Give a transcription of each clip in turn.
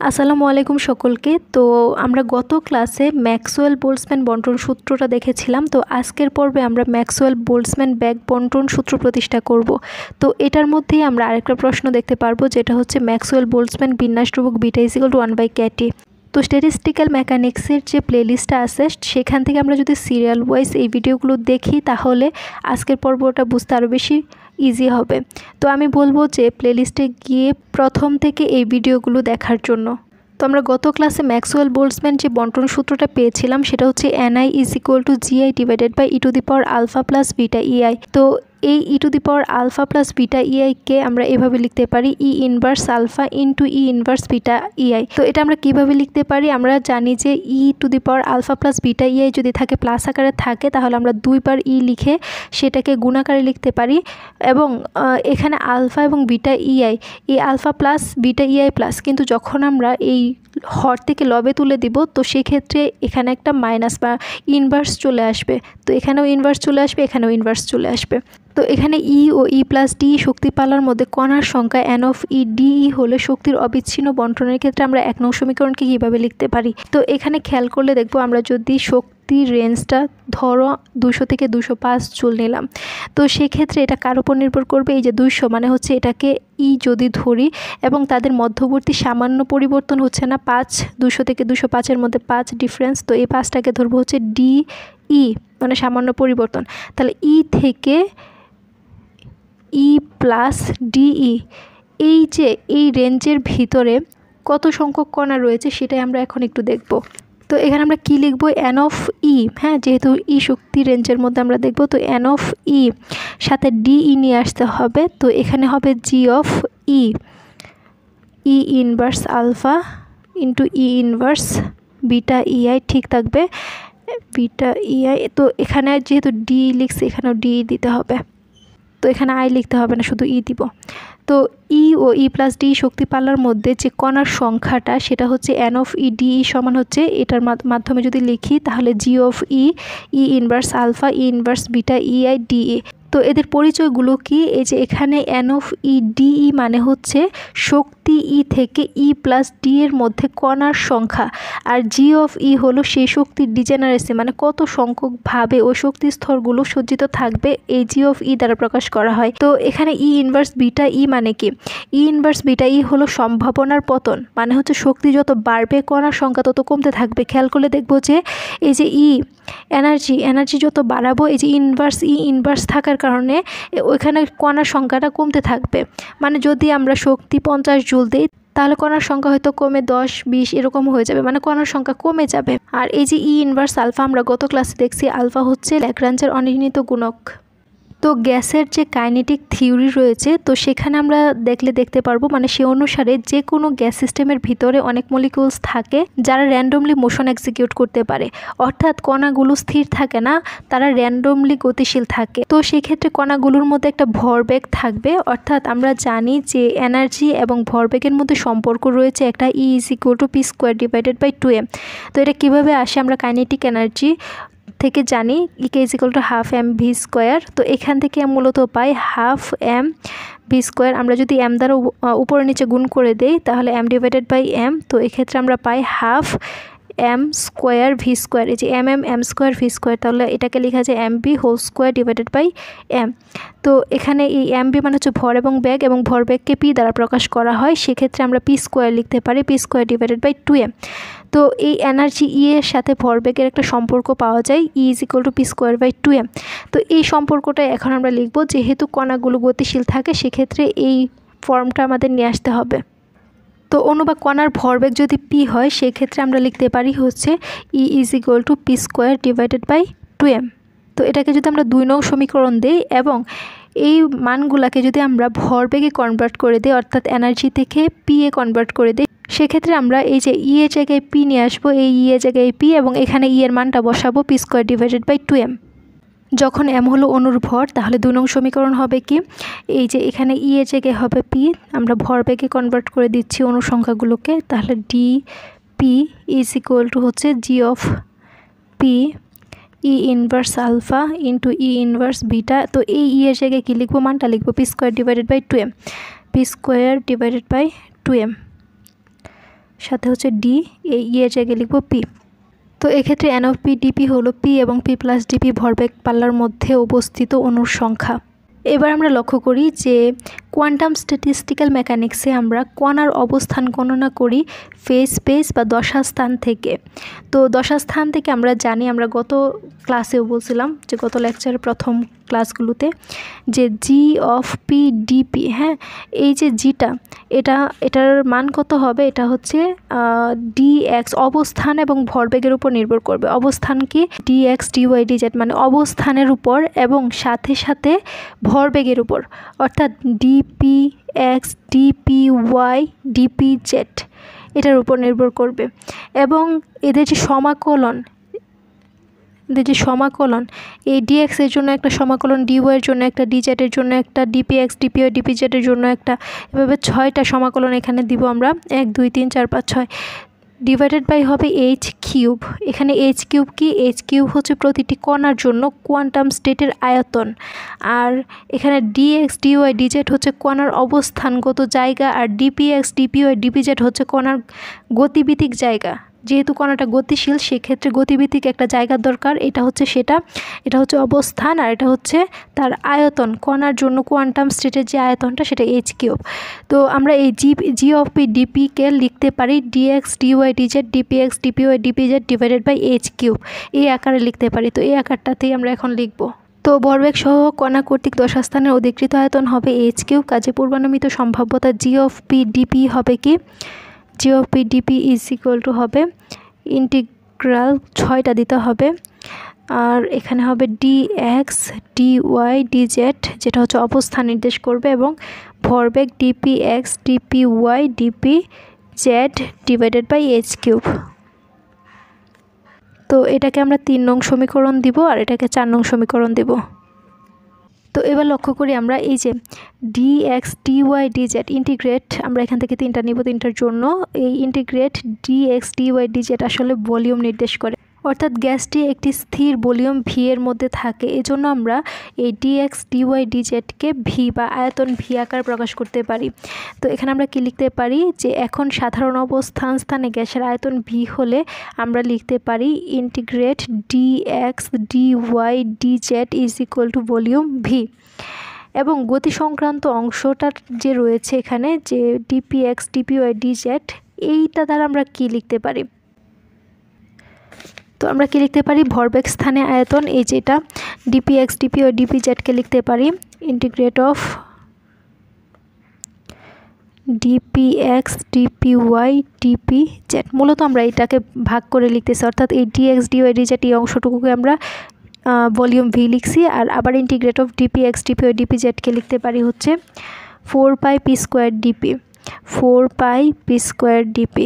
আসসালামু আলাইকুম সকলকে। তো আমরা গত ক্লাসে ম্যাক্সওয়েল বোল্টজম্যান বন্টন সূত্রটা দেখেছিলাম। তো আজকের পর্বে আমরা ম্যাক্সওয়েল বোল্টজম্যান ব্যাক বন্টন সূত্র প্রতিষ্ঠা করব। তো এটার মধ্যেই আমরা আরেকটা প্রশ্ন দেখতে পারবো, যেটা হচ্ছে ম্যাক্সওয়েল বোল্টজম্যান বিন্যাস ধ্রুবক বিটা ইকুয়াল টু 1/kt। তো স্ট্যাটিস্টিক্যাল মেকানিক্সের যে প্লেলিস্টটা আছে সেখান থেকে আমরা যদি সিরিয়াল ওয়াইজ এই ভিডিওগুলো দেখি তাহলে আজকের পর্বটা বুঝতে আরও বেশি ইজি হবে। তো আমি বলবো যে প্লেলিস্টে গিয়ে প্রথম থেকে এই ভিডিওগুলো দেখার জন্য। তো আমরা গত ক্লাসে ম্যাক্সওয়েল বোল্টজম্যান যে বন্টন সূত্রটা পেয়েছিলাম সেটা হচ্ছে ni is equal to GI divided by E to the power alpha plus beta EI। তো এই E to the power alpha plus beta EI-কে আমরা এভাবে লিখতে পারি E inverse alpha into E inverse beta EI। তো এটা আমরা কিভাবে লিখতে পারি? আমরা জানি যে E to the power alpha plus beta EI যদি থাকে প্লাস আকারে থাকে তাহলে আমরা দুইবার লিখে সেটাকে গুণ আকারে লিখতে পারি। এবং এখানে আলফা এবং বিটা EI, এই alpha plus beta EI plus, কিন্তু যখন আমরা এই হর থেকে লবে তুলে দিব তো সেক্ষেত্রে এখানে একটা মাইনাস বা ইনভার্স চলে আসবে। তো এখানেও ইনভার্স চলে আসবে, এখানেও ইনভার্স চলে আসবে। তো এখানে ই ও ই প্লাস ডি শক্তি পালার মধ্যে কণার সংখ্যা এন অফ ই ডিই হলে শক্তির অবিচ্ছিন্ন বন্টনের ক্ষেত্রে আমরা 1 নং সমীকরণকে কীভাবে লিখতে পারি? তো এখানে খেয়াল করলে দেখব আমরা যদি শক্তির রেঞ্জটা ধরো 200 থেকে 205 জুল নিলাম, তো সেক্ষেত্রে এটা কার উপর নির্ভর করবে? এই যে 200 মানে হচ্ছে এটাকে ই যদি ধরি এবং তাদের মধ্যবর্তী সামান্য পরিবর্তন হচ্ছে না 5, 200 থেকে 205-এর মধ্যে 5 ডিফারেন্স। তো এই 5টাকে ধরবো হচ্ছে ডি ই মানে সামান্য পরিবর্তন। তাহলে ই থেকে ই প্লাস ডিই, এই যে এই রেঞ্জের ভিতরে কত সংখ্যক কণা রয়েছে সেটাই আমরা এখন একটু দেখব। তো এখানে আমরা কি লিখব? এন অফ ই, হ্যাঁ, যেহেতু ই শক্তি রেঞ্জের মধ্যে আমরা দেখব, তো এন অফ ই সাথে ডিই নিয়ে আসতে হবে। তো এখানে হবে G of E, E inverse alpha into E inverse beta EI, ঠিক থাকবে বিটা EI। তো এখানে যেহেতু ডি লিখছে এখানেও ডি দিতে হবে, তো এখানে আই লিখতে হবে না, শুধু ই দিব। তো ই ও ই প্লাস ডি শক্তি পাল্লার মধ্যে যে কণার সংখ্যাটা সেটা হচ্ছে এন অফ ই ডিই সমান হচ্ছে, এটার মাধ্যমে যদি লিখি তাহলে G of E, E inverse alpha, E inverse beta EI DE. তো এদের পরিচয়গুলো কি? এই যে এখানে এন অফ ই ডিই মানে হচ্ছে শক্তি ই থেকে ই প্লাস ডি এর মধ্যে কণার সংখ্যা, আর জি অফ ই হলো সেই শক্তির ডিজেনারেসি মানে কত সংখ্যকভাবে ওই শক্তি স্তরগুলো সজ্জিত থাকবে, এই জি অফ ই দ্বারা প্রকাশ করা হয়। তো এখানে ই ইনভার্স বিটা ই মানে কি? ই ইনভার্স বিটা ই হলো সম্ভাবনার পতন, মানে হচ্ছে শক্তি যত বাড়বে কণার সংখ্যা তত কমতে থাকবে। খেয়াল করলে দেখবো যে এই যে ই এনার্জি যত বাড়াবো এই যে ই ইনভার্স থাকার কারণে ওইখানে কণার সংখ্যাটা কমতে থাকবে। মানে যদি আমরা শক্তি 50 জুল দিই তাহলে কণার সংখ্যা হয়তো কমে 10, 20 এরকম হয়ে যাবে, মানে কণার সংখ্যা কমে যাবে। আর এই যে ই ইনভার্স আলফা আমরা গত ক্লাসে দেখছি, আলফা হচ্ছে ল্যাগ্রাঞ্জের অনির্ণীত গুণক। তো গ্যাসের যে কাইনেটিক থিওরি রয়েছে তো সেখানে আমরা দেখতে পারবো, মানে সে অনুসারে যে কোনো গ্যাস সিস্টেমের ভিতরে অনেক মলিকিউলস থাকে যারা র্যান্ডমলি মোশন এক্সিকিউট করতে পারে, অর্থাৎ কণাগুলো স্থির থাকে না, তারা র্যান্ডমলি গতিশীল থাকে। তো সেক্ষেত্রে কণাগুলোর মধ্যে একটা ভরবেগ থাকবে, অর্থাৎ আমরা জানি যে এনার্জি এবং ভরবেগের মধ্যে সম্পর্ক রয়েছে একটা E is equal to P square divided by 2m। তো এটা কীভাবে আসে? আমরা কাইনেটিক এনার্জি থেকে জানি ইকে is equal to half M V square. তো এখান থেকে মূলত পাই হাফ এম ভি স্কোয়ার। আমরা যদি এম দ্বারা উপরে নিচে গুণ করে দেই তাহলে এম ডিভাইডেড বাই এম, তো এক্ষেত্রে আমরা পাই half M square V square. এই যে এম স্কোয়ার ভি স্কোয়ার, তাহলে এটাকে লেখা যায় M B whole square divided by M. তো এখানে এই এম বি মানে হচ্ছে ভর এবং ব্যাগ, এবং ভরবেগকে পি দ্বারা প্রকাশ করা হয়, সেক্ষেত্রে আমরা পি স্কোয়ার লিখতে পারি, P square divided by 2m। তো এই এনার্জি ই এর সাথে ভরবেগের একটা সম্পর্ক পাওয়া যায়, E is equal to P square by 2m। তো এই সম্পর্কটা এখন আমরা লিখব, যেহেতু কণাগুলো গতিশীল থাকে সেক্ষেত্রে এই ফর্মটা আমাদের নিয়ে আসতে হবে। তো অণু বা কণার ভরবেগ যদি পি হয় সেক্ষেত্রে আমরা লিখতে পারি হচ্ছে E is equal to P square divided by 2m। তো এটাকে যদি আমরা 2 নং সমীকরণ দিই এবং এই মানগুলাকে যদি আমরা ভরবেগে কনভার্ট করে দিই, অর্থাৎ এনার্জি থেকে পি এ কনভার্ট করে দিই, সেক্ষেত্রে আমরা এই যে ই এর জায়গায় পি নিয়ে আসবো, এই ই এর জায়গায় পি, এবং এখানে ই এর মানটা বসাবো P square divided by 2m। যখন এম হলো অণুর ভর তাহলে 2 নং সমীকরণ হবে কি? এই যে এখানে ই এর জায়গায় হবে পি, আমরা ভরবেগে কনভার্ট করে দিচ্ছি অণু সংখ্যাগুলোকে, তাহলে D P is equal to হচ্ছে G of P E inverse alpha into E inverse beta. তো এই ই এর জায়গায় কী লিখবো? মানটা লিখবো P square divided by 2m, P square divided by 2m। সাথে হচ্ছে ডি, এই এর জায়গায় লিখব পি। তো এক্ষেত্রে এন অফ পি ডিপি হলো পি এবং পি প্লাস ডিপি ভরবেগ পাল্লার মধ্যে অবস্থিত অণুর সংখ্যা। এবার আমরা লক্ষ্য করি যে কোয়ান্টাম স্ট্যাটিস্টিক্যাল মেকানিক্সে আমরা কণার অবস্থান গণনা করি ফেজ স্পেস বা দশাস্থান থেকে। তো দশাস্থান থেকে আমরা জানি, আমরা গত ক্লাসেও বলছিলাম যে গত লেকচারের প্রথম ক্লাসগুলোতে যে জি অফ পি ডিপি, হ্যাঁ, এই যে জিটা এটার মান কত হবে, এটা হচ্ছে ডি এক্স, অবস্থান এবং ভরবেগের উপর নির্ভর করবে। অবস্থান কি ডি এক্স ডিওয়াই ডিজেড, মানে অবস্থানের উপর এবং সাথে সাথে ভরবেগের উপর, অর্থাৎ DP x DP Y DP Z এটার উপর নির্ভর করবে। এবং এদের যে সমাকলন, এই ডিএক্স এর জন্য একটা সমাকলন, ডিওয়াই এর জন্য একটা, ডিজেড এর জন্য একটা, ডিপিএক্স ডিপিওয়াই ডিপিজেড এর জন্য একটা, এভাবে 6টা সমাকলন এখানে দিব আমরা, 1 2 3 4 5 6, ডিভাইডেড বাই হবে এইচ কিউব। এখানে এইচ কিউব কি, এইচ কিউব হচ্ছে প্রতিটি কণার জন্য কোয়ান্টাম স্টেটের আয়তন, আর এখানে ডিএক্স ডিওয়াই ডিজেড হচ্ছে কণার অবস্থানগত জায়গা, আর ডিপিএক্স ডিপিওয়াই ডিপিজেড হচ্ছে কণার গতিবিধিক জায়গা। যেহেতু কণাটা গতিশীল, সেক্ষেত্রে গতিবিধিক একটা জায়গার দরকার, এটা হচ্ছে অবস্থান, আর এটা হচ্ছে তার আয়তন, কণার জন্য কোয়ান্টাম স্টেটের যে আয়তনটা সেটা এইচ কিউব। তো আমরা এই জি অফ পি ডিপিকে লিখতে পারি DX DY DZ DPX DPY DPZ divided by H cube, এই আকারে লিখতে পারি। তো এই আকারটাতেই আমরা এখন লিখব। তো ভরবেগ সহ কণা কর্তৃক দশাস্থানের অধিকৃত আয়তন হবে এইচ কিউব। কাজে পূর্বানুমিত সম্ভাব্যতা জি অফ পি ডিপি হবে কি, G of P DP is equal to হবে ইন্টিগ্রাল 6টা দিতে হবে, আর এখানে হবে D X D Y D Z, যেটা হচ্ছে অবস্থান নির্দেশ করবে, এবং ভরবেগ DP x DP Y DP Z divided by H cube. তো এটাকে আমরা 3 নং সমীকরণ দিব, আর এটাকে 4 নং সমীকরণ দিব। তো এবার লক্ষ্য করি আমরা এই যে D X D Y D Z integrate, আমরা এখান থেকে 3টা নিব, 3টার জন্য এই integrate D X D Y D Z আসলে ভলিউম নির্দেশ করে, অর্থাৎ গ্যাসটি একটি স্থির ভলিউম ভি এর মধ্যে থাকে। এজন্য আমরা এই ডি এক্স ডি ওয়াই ডি জেডকে ভি বা আয়তন ভি আকার প্রকাশ করতে পারি। তো এখানে আমরা কি লিখতে পারি যে এখন সাধারণ অবস্থান স্থানে গ্যাসের আয়তন ভি হলে আমরা লিখতে পারি integrate D X D Y D Z is equal to volume V. এবং গতি সংক্রান্ত অংশটা যে রয়েছে এখানে যে DP X DP Y D Z, এইটা দ্বারা আমরা কি লিখতে পারি, তো আমরা কি লিখতে পারি ভরবেগ স্থানে আয়তন, এই যেটা ডিপি এক্স ডিপিওয়াই ডিপি জেডকে লিখতে পারি integrate of DP x DP Y DP Z. মূলত আমরা এটাকে ভাগ করে লিখতেছি, অর্থাৎ এই D X DY D Z এই অংশটুকুকে আমরা ভলিউম ভি লিখছি, আর আবার integrate of DP X DPY DP জেডকে লিখতে পারি হচ্ছে 4 pi P square DP, 4 pi P square DP.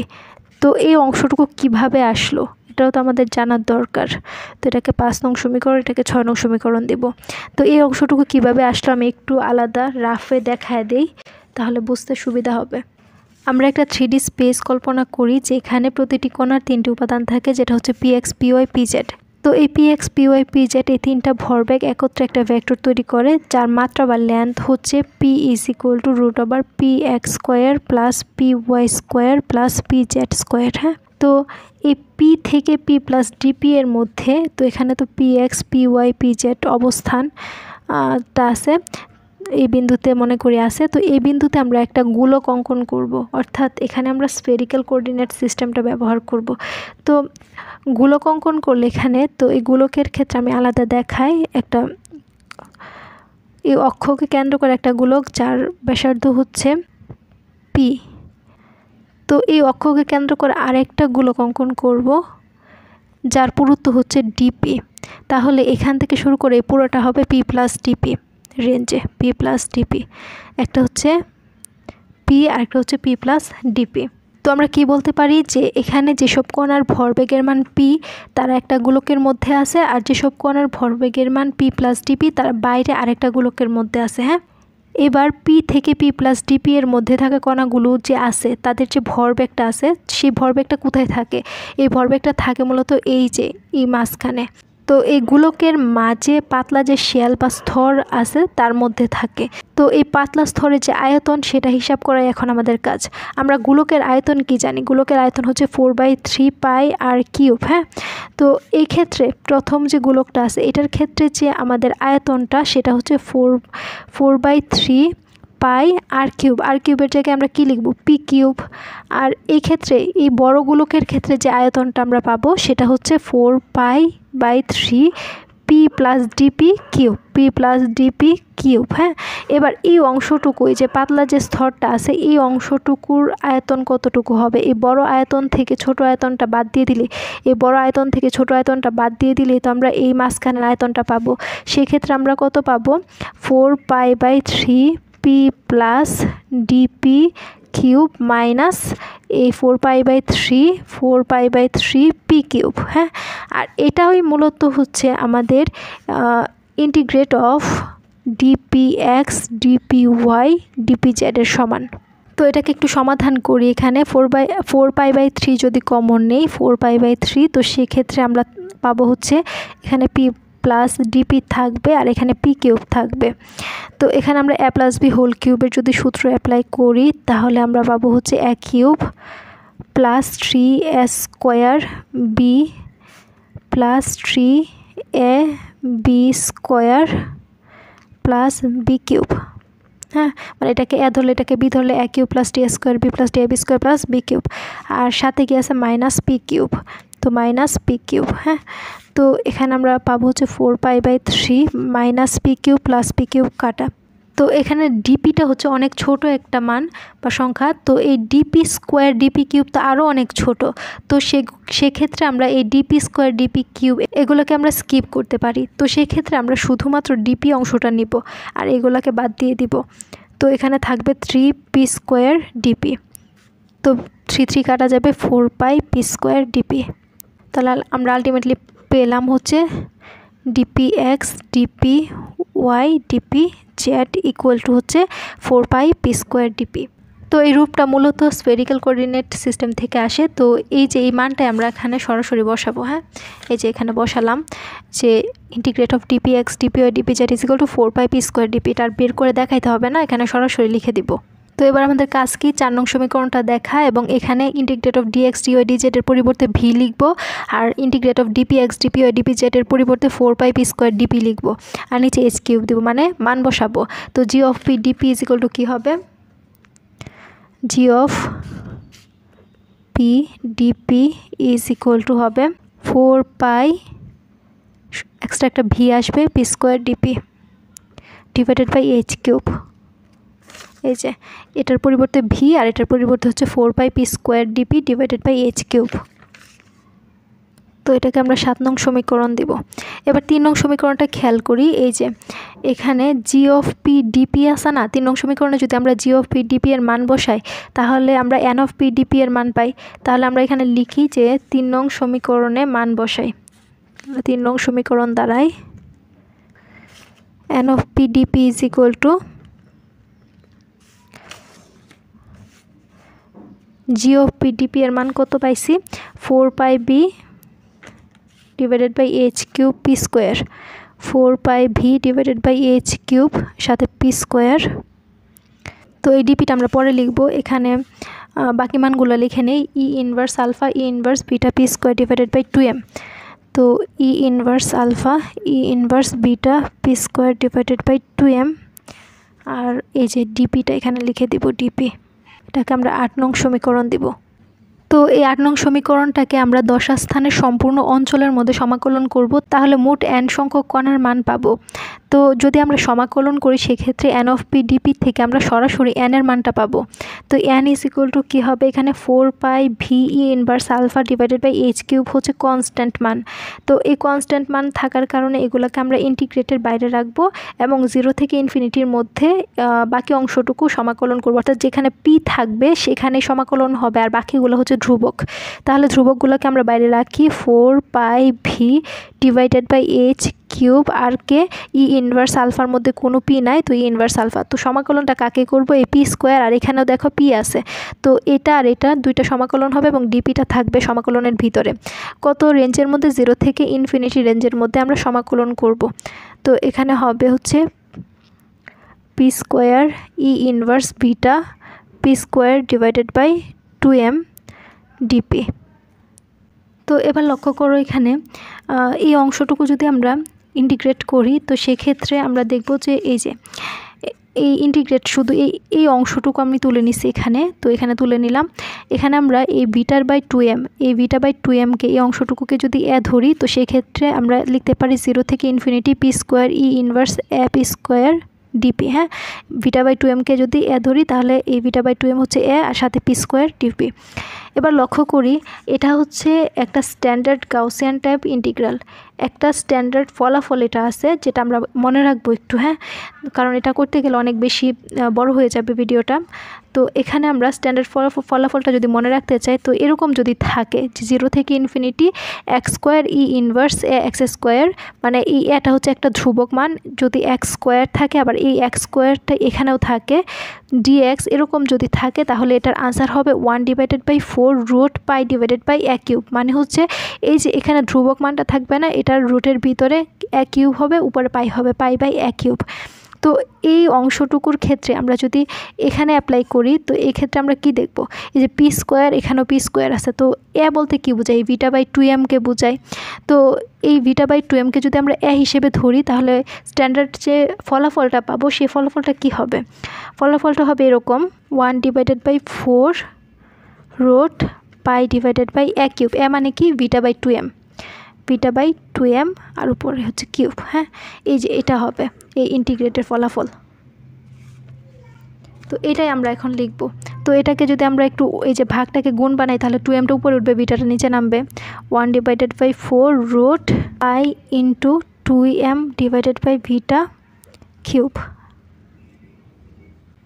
তো এই অংশটুকু কিভাবে আসলো এটাও তো আমাদের জানার দরকার। তো এটাকে 5 নং সমীকরণ, এটাকে 6 নং সমীকরণ দেব। তো এই অংশটুকু কিভাবে আসলো আমি একটু আলাদা রাফে দেখায় দেই, তাহলে বুঝতে সুবিধা হবে। আমরা একটা 3D স্পেস কল্পনা করি যেখানে প্রতিটি কণার 3টি উপাদান থাকে, যেটা হচ্ছে P x P Y P Z. তো এই P x P Y P Z এই 3টা ভরবেগ একত্রে একটা ভেক্টর তৈরি করে, যার মাত্রা বা লেন্থ হচ্ছে p is equal to root over p x square plus p y square plus p z square. হ্যাঁ, তো এই পি থেকে পি প্লাস ডিপি এর মধ্যে, তো এখানে তো p x P Y P z অবস্থান টা আছে, এই বিন্দুতে মনে করি আছে। তো এই বিন্দুতে আমরা একটা গোলক অঙ্কন করব, অর্থাৎ এখানে আমরা স্ফেরিক্যাল কোঅর্ডিনেট সিস্টেমটা ব্যবহার করব। তো গোলক অঙ্কন করলে এখানে, তো এই গোলকের ক্ষেত্রে আমি আলাদা দেখাই, একটা এই অক্ষকে কেন্দ্র করে একটা গোলক যার ব্যাসার্ধ হচ্ছে পি। তো এই অক্ষকে কেন্দ্র করে আরেকটা গোলক অঙ্কন করব যার পুরুত্ব হচ্ছে ডিপি। তাহলে এখান থেকে শুরু করে এই পুরোটা হবে পি প্লাস ডিপি রেঞ্জে, পি প্লাস ডিপি, একটা হচ্ছে পি আর একটা হচ্ছে পি প্লাস ডিপি। তো আমরা কি বলতে পারি যে এখানে যেসব কণার ভরবেগের মান পি তারা একটা গোলকের মধ্যে আছে, আর যেসব কণার ভরবেগের মান পি প্লাস ডিপি তারা বাইরে আরেকটা গোলকের মধ্যে আছে। হ্যাঁ, এবার পি থেকে পি প্লাস ডিপি এর মধ্যে থাকা কণাগুলো যে আছে তাদের যে ভরবেগটা আছে সেই ভরবেগটা কোথায় থাকে, এই ভরবেগটা থাকে মূলত এই যে এই মাঝখানে। তো এই গোলকের মাঝে পাতলা যে শেল বা স্তর আছে তার মধ্যে থাকে। তো এই পাতলা স্তরের যে আয়তন সেটা হিসাব করাই এখন আমাদের কাজ। আমরা গোলকের আয়তন কি জানি? গোলকের আয়তন হচ্ছে 4/3 পাই আর কিউব। হ্যাঁ, তো এই ক্ষেত্রে প্রথম যে গোলকটা আছে এটার ক্ষেত্রে যে আমাদের আয়তনটা সেটা হচ্ছে 4/3 পাই আর কিউব। আর কিউবের জায়গায় আমরা কি লিখব? P cube. আর এই ক্ষেত্রে এই বড় গোলকের ক্ষেত্রে যে আয়তনটা আমরা পাবো সেটা হচ্ছে 4π/3 P plus DP cube, P plus DP cube. হ্যাঁ, এবার এই অংশটুকু, এই যে পাতলা যে স্তরটা আছে এই অংশটুকুর আয়তন কতটুকু হবে? এই বড় আয়তন থেকে ছোট আয়তনটা বাদ দিয়ে দিলে, এই বড় আয়তন থেকে ছোট আয়তনটা বাদ দিয়ে দিলে তো আমরা এই মাঝখানের আয়তনটা পাবো। সেক্ষেত্রে আমরা কত পাবো? 4π/3 P plus DP cube minus এই 4π/3 পি কিউব। হ্যাঁ, আর এটাই মূলত হচ্ছে আমাদের integrate of DP x DP Y DP Z এর সমান। তো এটাকে একটু সমাধান করি। এখানে 4π/3 যদি কমন নেই 4π/3, তো সেক্ষেত্রে আমরা পাবো হচ্ছে এখানে পি প্লাস ডিপি থাকবে আর এখানে পি কিউব থাকবে। তো এখানে আমরা এ প্লাস বি হোল কিউবের যদি সূত্র অ্যাপ্লাই করি তাহলে আমরা পাবো হচ্ছে A cube plus 3a² B plus 3ab² প্লাস বি কিউব। হ্যাঁ, মানে এটাকে এ ধরলে এটাকে বি ধরলে এ কিউব প্লাস টি² বি প্লাস টি² প্লাস বি কিউব, আর সাথে কি আছে মাইনাস পি কিউব, তো মাইনাস পি কিউব। হ্যাঁ, তো এখানে আমরা পাবো হচ্ছে 4π/3 minus P cube plus P cube কাটা। তো এখানে ডিপিটা হচ্ছে অনেক ছোট একটা মান বা সংখ্যা, তো এই ডিপি² ডিপি কিউব তো আরও অনেক ছোট। তো সেক্ষেত্রে আমরা এই ডিপি² ডিপি কিউব এগুলোকে আমরা স্কিপ করতে পারি। তো সেক্ষেত্রে আমরা শুধুমাত্র ডিপি অংশটা নিব আর এগুলোকে বাদ দিয়ে দিব। তো এখানে থাকবে 3p² ডিপি, তো 3 কাটা যাবে 4πp² ডিপি। তাহলে আমরা আলটিমেটলি পেলাম হচ্ছে dp x DP Y DP z equal to হচ্ছে 4πp² ডিপি। তো এই রূপটা মূলত স্ফেরিক্যাল কোঅর্ডিনেট সিস্টেম থেকে আসে। তো এই যে এই মানটাই আমরা এখানে সরাসরি বসাবো। হ্যাঁ, এই যে এখানে বসালাম যে integrate of DP x DP Y DP z equal to 4πp² dp. এটা আর বের করে দেখাইতে হবে না, এখানে সরাসরি লিখে দিব। তো এবার আমাদের কাজ কি? 4 নং সমীকরণটা দেখা এবং এখানে integrate of DX DY DZ এর পরিবর্তে ভি লিখবো, আর integrate of DP x DP Y DP Z এর পরিবর্তে 4πp² ডিপি লিখবো, আর নিচে এইচ কিউব দিব, মানে মান বসাবো। তো G of P DP is equal to কী হবে? G of P DP is equal to হবে 4π, এক্সট্রা একটা ভি আসবে, p² DP divided by H cube. এই যে এটার পরিবর্তে ভি আর এটার পরিবর্তে হচ্ছে 4πp² dp divided by H cube. তো এটাকে আমরা 7 নং সমীকরণ দিব। এবার 3 নং সমীকরণটা খেয়াল করি। এই যে এখানে জি অফ পি ডিপি আছে না, 3 নং সমীকরণে যদি আমরা জি অফ পি ডিপি এর মান বসাই তাহলে আমরা এন অফ পি ডিপি এর মান পাই। তাহলে আমরা এখানে লিখি যে 3 নং সমীকরণে মান বসাই। 3 নং সমীকরণ দ্বারাই n of P DP is equal to g of P dp এর মান কত পাইছি? 4πb divided by H cube p², 4πv divided by H cube সাথে p²। তো এই ডিপিটা আমরা পরে লিখব। এখানে বাকি মানগুলো লিখে নেই। E inverse alpha E inverse beta p² divided by 2m। তো E inverse alpha E inverse beta p² divided by 2m, আর এই যে ডিপিটা এখানে লিখে দিব ডিপি। এটাকে আমরা 8 নং সমীকরণ দিব। তো এই 8 নং সমীকরণটাকে আমরা দশা স্থানের সম্পূর্ণ অঞ্চলের মধ্যে সমাকলন করব, তাহলে মোট n সংখ্যক কণার মান পাবো। তো যদি আমরা সমাকলন করি সেক্ষেত্রে এন অফ পি ডিপি থেকে আমরা সরাসরি n এর মানটা পাবো। তো n ইজ ইকুয়াল টু কী হবে? এখানে 4πv inverse alpha divided by H cube হচ্ছে কনস্ট্যান্ট মান। তো এই কনস্ট্যান্ট মান থাকার কারণে এগুলোকে আমরা ইন্টিগ্রেটের বাইরে রাখবো এবং 0 থেকে ইনফিনিটির মধ্যে বাকি অংশটুকু সমাকলন করবো, অর্থাৎ যেখানে পি থাকবে সেখানে সমাকলন হবে আর বাকিগুলো হচ্ছে ধ্রুবক। তাহলে ধ্রুবকগুলোকে আমরা বাইরে রাখি 4πv divided by H cube আর কে ই ইনভার্স আলফার মধ্যে কোনো পি নাই, তো ই ইনভার্স আলফা। তো সমাকলনটা কাকে করব? এই পি স্কোয়ার, আর এখানেও দেখো পি আছে, তো এটা আর এটা দুইটা সমাকলন হবে এবং ডিপিটা থাকবে সমাকলনের ভিতরে। কত রেঞ্জের মধ্যে? 0 থেকে ইনফিনিটি রেঞ্জের মধ্যে আমরা সমাকলন করব। তো এখানে হবে হচ্ছে p square E inverse beta P square divided by 2m DP. তো এবার লক্ষ্য করো এখানে এই অংশটুকু যদি আমরা ইন্টিগ্রেট করি, তো সেক্ষেত্রে আমরা দেখব যে এই যে এই ইন্টিগ্রেট শুধু এই অংশটুকু আমি তুলে নিছি এখানে, তো এখানে তুলে নিলাম। এখানে আমরা এই বিটার বাই 2m, এই বিটা বাই 2mকে এই অংশটুকুকে যদি এ ধরি, তো সেক্ষেত্রে আমরা লিখতে পারি 0 থেকে infinity P square E inverse A P square DP. হ্যাঁ, বিটা বাই 2mকে যদি এ ধরি তাহলে এই বিটা বাই 2m হচ্ছে এ আর সাথে পি স্কোয়ার ডিপি। এবার লক্ষ্য করি এটা হচ্ছে একটা স্ট্যান্ডার্ড গাউসিয়ান টাইপ ইন্টিগ্রাল, একটা স্ট্যান্ডার্ড ফলাফল এটা আছে, যেটা আমরা মনে রাখবো একটু। হ্যাঁ, কারণ এটা করতে গেলে অনেক বেশি বড় হয়ে যাবে ভিডিওটা। তো এখানে আমরা স্ট্যান্ডার্ড ফলাফলটা যদি মনে রাখতে চাই, তো এরকম যদি থাকে যে 0 থেকে ইনফিনিটি এক্স স্কোয়ার ই ইনভার্স এ এক্স স্কোয়ার, মানে এই এটা হচ্ছে একটা ধ্রুবক মান, যদি এক্স স্কোয়ার থাকে আবার এই এক্স স্কোয়ারটা এখানেও থাকে ডিএক্স, এরকম যদি থাকে তাহলে এটার আনসার হবে 1/4 root pi divided by A cube. মানে হচ্ছে এই যে এখানে ধ্রুবক মানটা থাকবে না, এটার রুটের ভিতরে এ কিউব হবে, উপরে পাই হবে, পাই বাই এ কিউব। তো এই অংশটুকুর ক্ষেত্রে আমরা যদি এখানে অ্যাপ্লাই করি, তো এই ক্ষেত্রে আমরা কি দেখব? এই যে পি স্কোয়ার, এখানেও পি স্কোয়ার আছে, তো এ বলতে কি বোঝায়? এই বিটা বাই 2mকে বোঝায়। তো এই বিটা বাই 2mকে যদি আমরা এ হিসেবে ধরি, তাহলে স্ট্যান্ডার্ড যে ফলাফলটা পাবো সেই ফলাফলটা কি হবে? ফলাফলটা হবে এরকম 1/4 root pi divided by A cube. A মানে কি? Beta by 2m, beta by 2m আর উপরে হচ্ছে কিউব। হ্যাঁ, এই যে এটা হবে এই ইন্টিগ্রেটের ফলাফল। তো এটাই আমরা এখন লিখব। তো এটাকে যদি আমরা একটু এই যে ভাগটাকে গুণ বানাই, তাহলে 2mটা উপরে উঠবে, বিটাটা নিচে নামবে। 1/4 root pi into 2m divided by beta cube.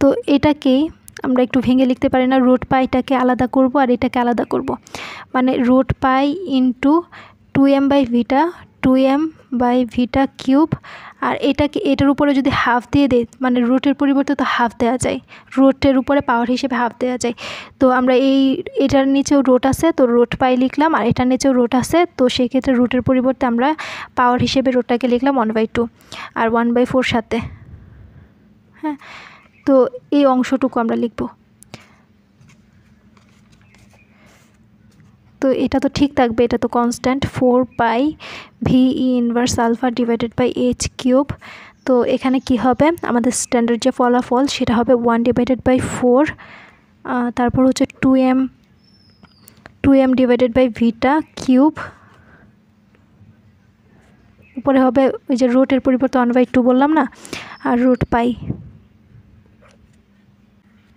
তো এটাকেই আমরা একটু ভেঙে লিখতে পারি না, রুট পাইটাকে আলাদা করব আর এটাকে আলাদা করব, মানে root pi into 2m by beta 2m by beta cube. আর এটাকে এটার উপরে যদি হাফ দিয়ে দেয়, মানে রুটের পরিবর্তে তো হাফ দেওয়া যায়, রুটের উপরে পাওয়ার হিসেবে হাফ দেওয়া যায়। তো আমরা এটার নিচেও রুট আছে, তো রুট পাই লিখলাম, আর এটার নিচেও রুট আছে, তো সেক্ষেত্রে রুটের পরিবর্তে আমরা পাওয়ার হিসেবে রুটটাকে লিখলাম 1/2 আর 1/4 সাথে। হ্যাঁ, তো এই অংশটুকু আমরা লিখব। তো এটা তো ঠিক থাকবে, এটা তো constant 4 pi v e inverse alpha divided by H cube. তো এখানে কি হবে? আমাদের স্ট্যান্ডার্ড যে ফলাফল সেটা হবে 1/4, তারপর হচ্ছে 2m divided by beta cube, উপরে হবে ওই যে রুটের পরিবর্তে 1/2 বললাম না, আর রুট পাই।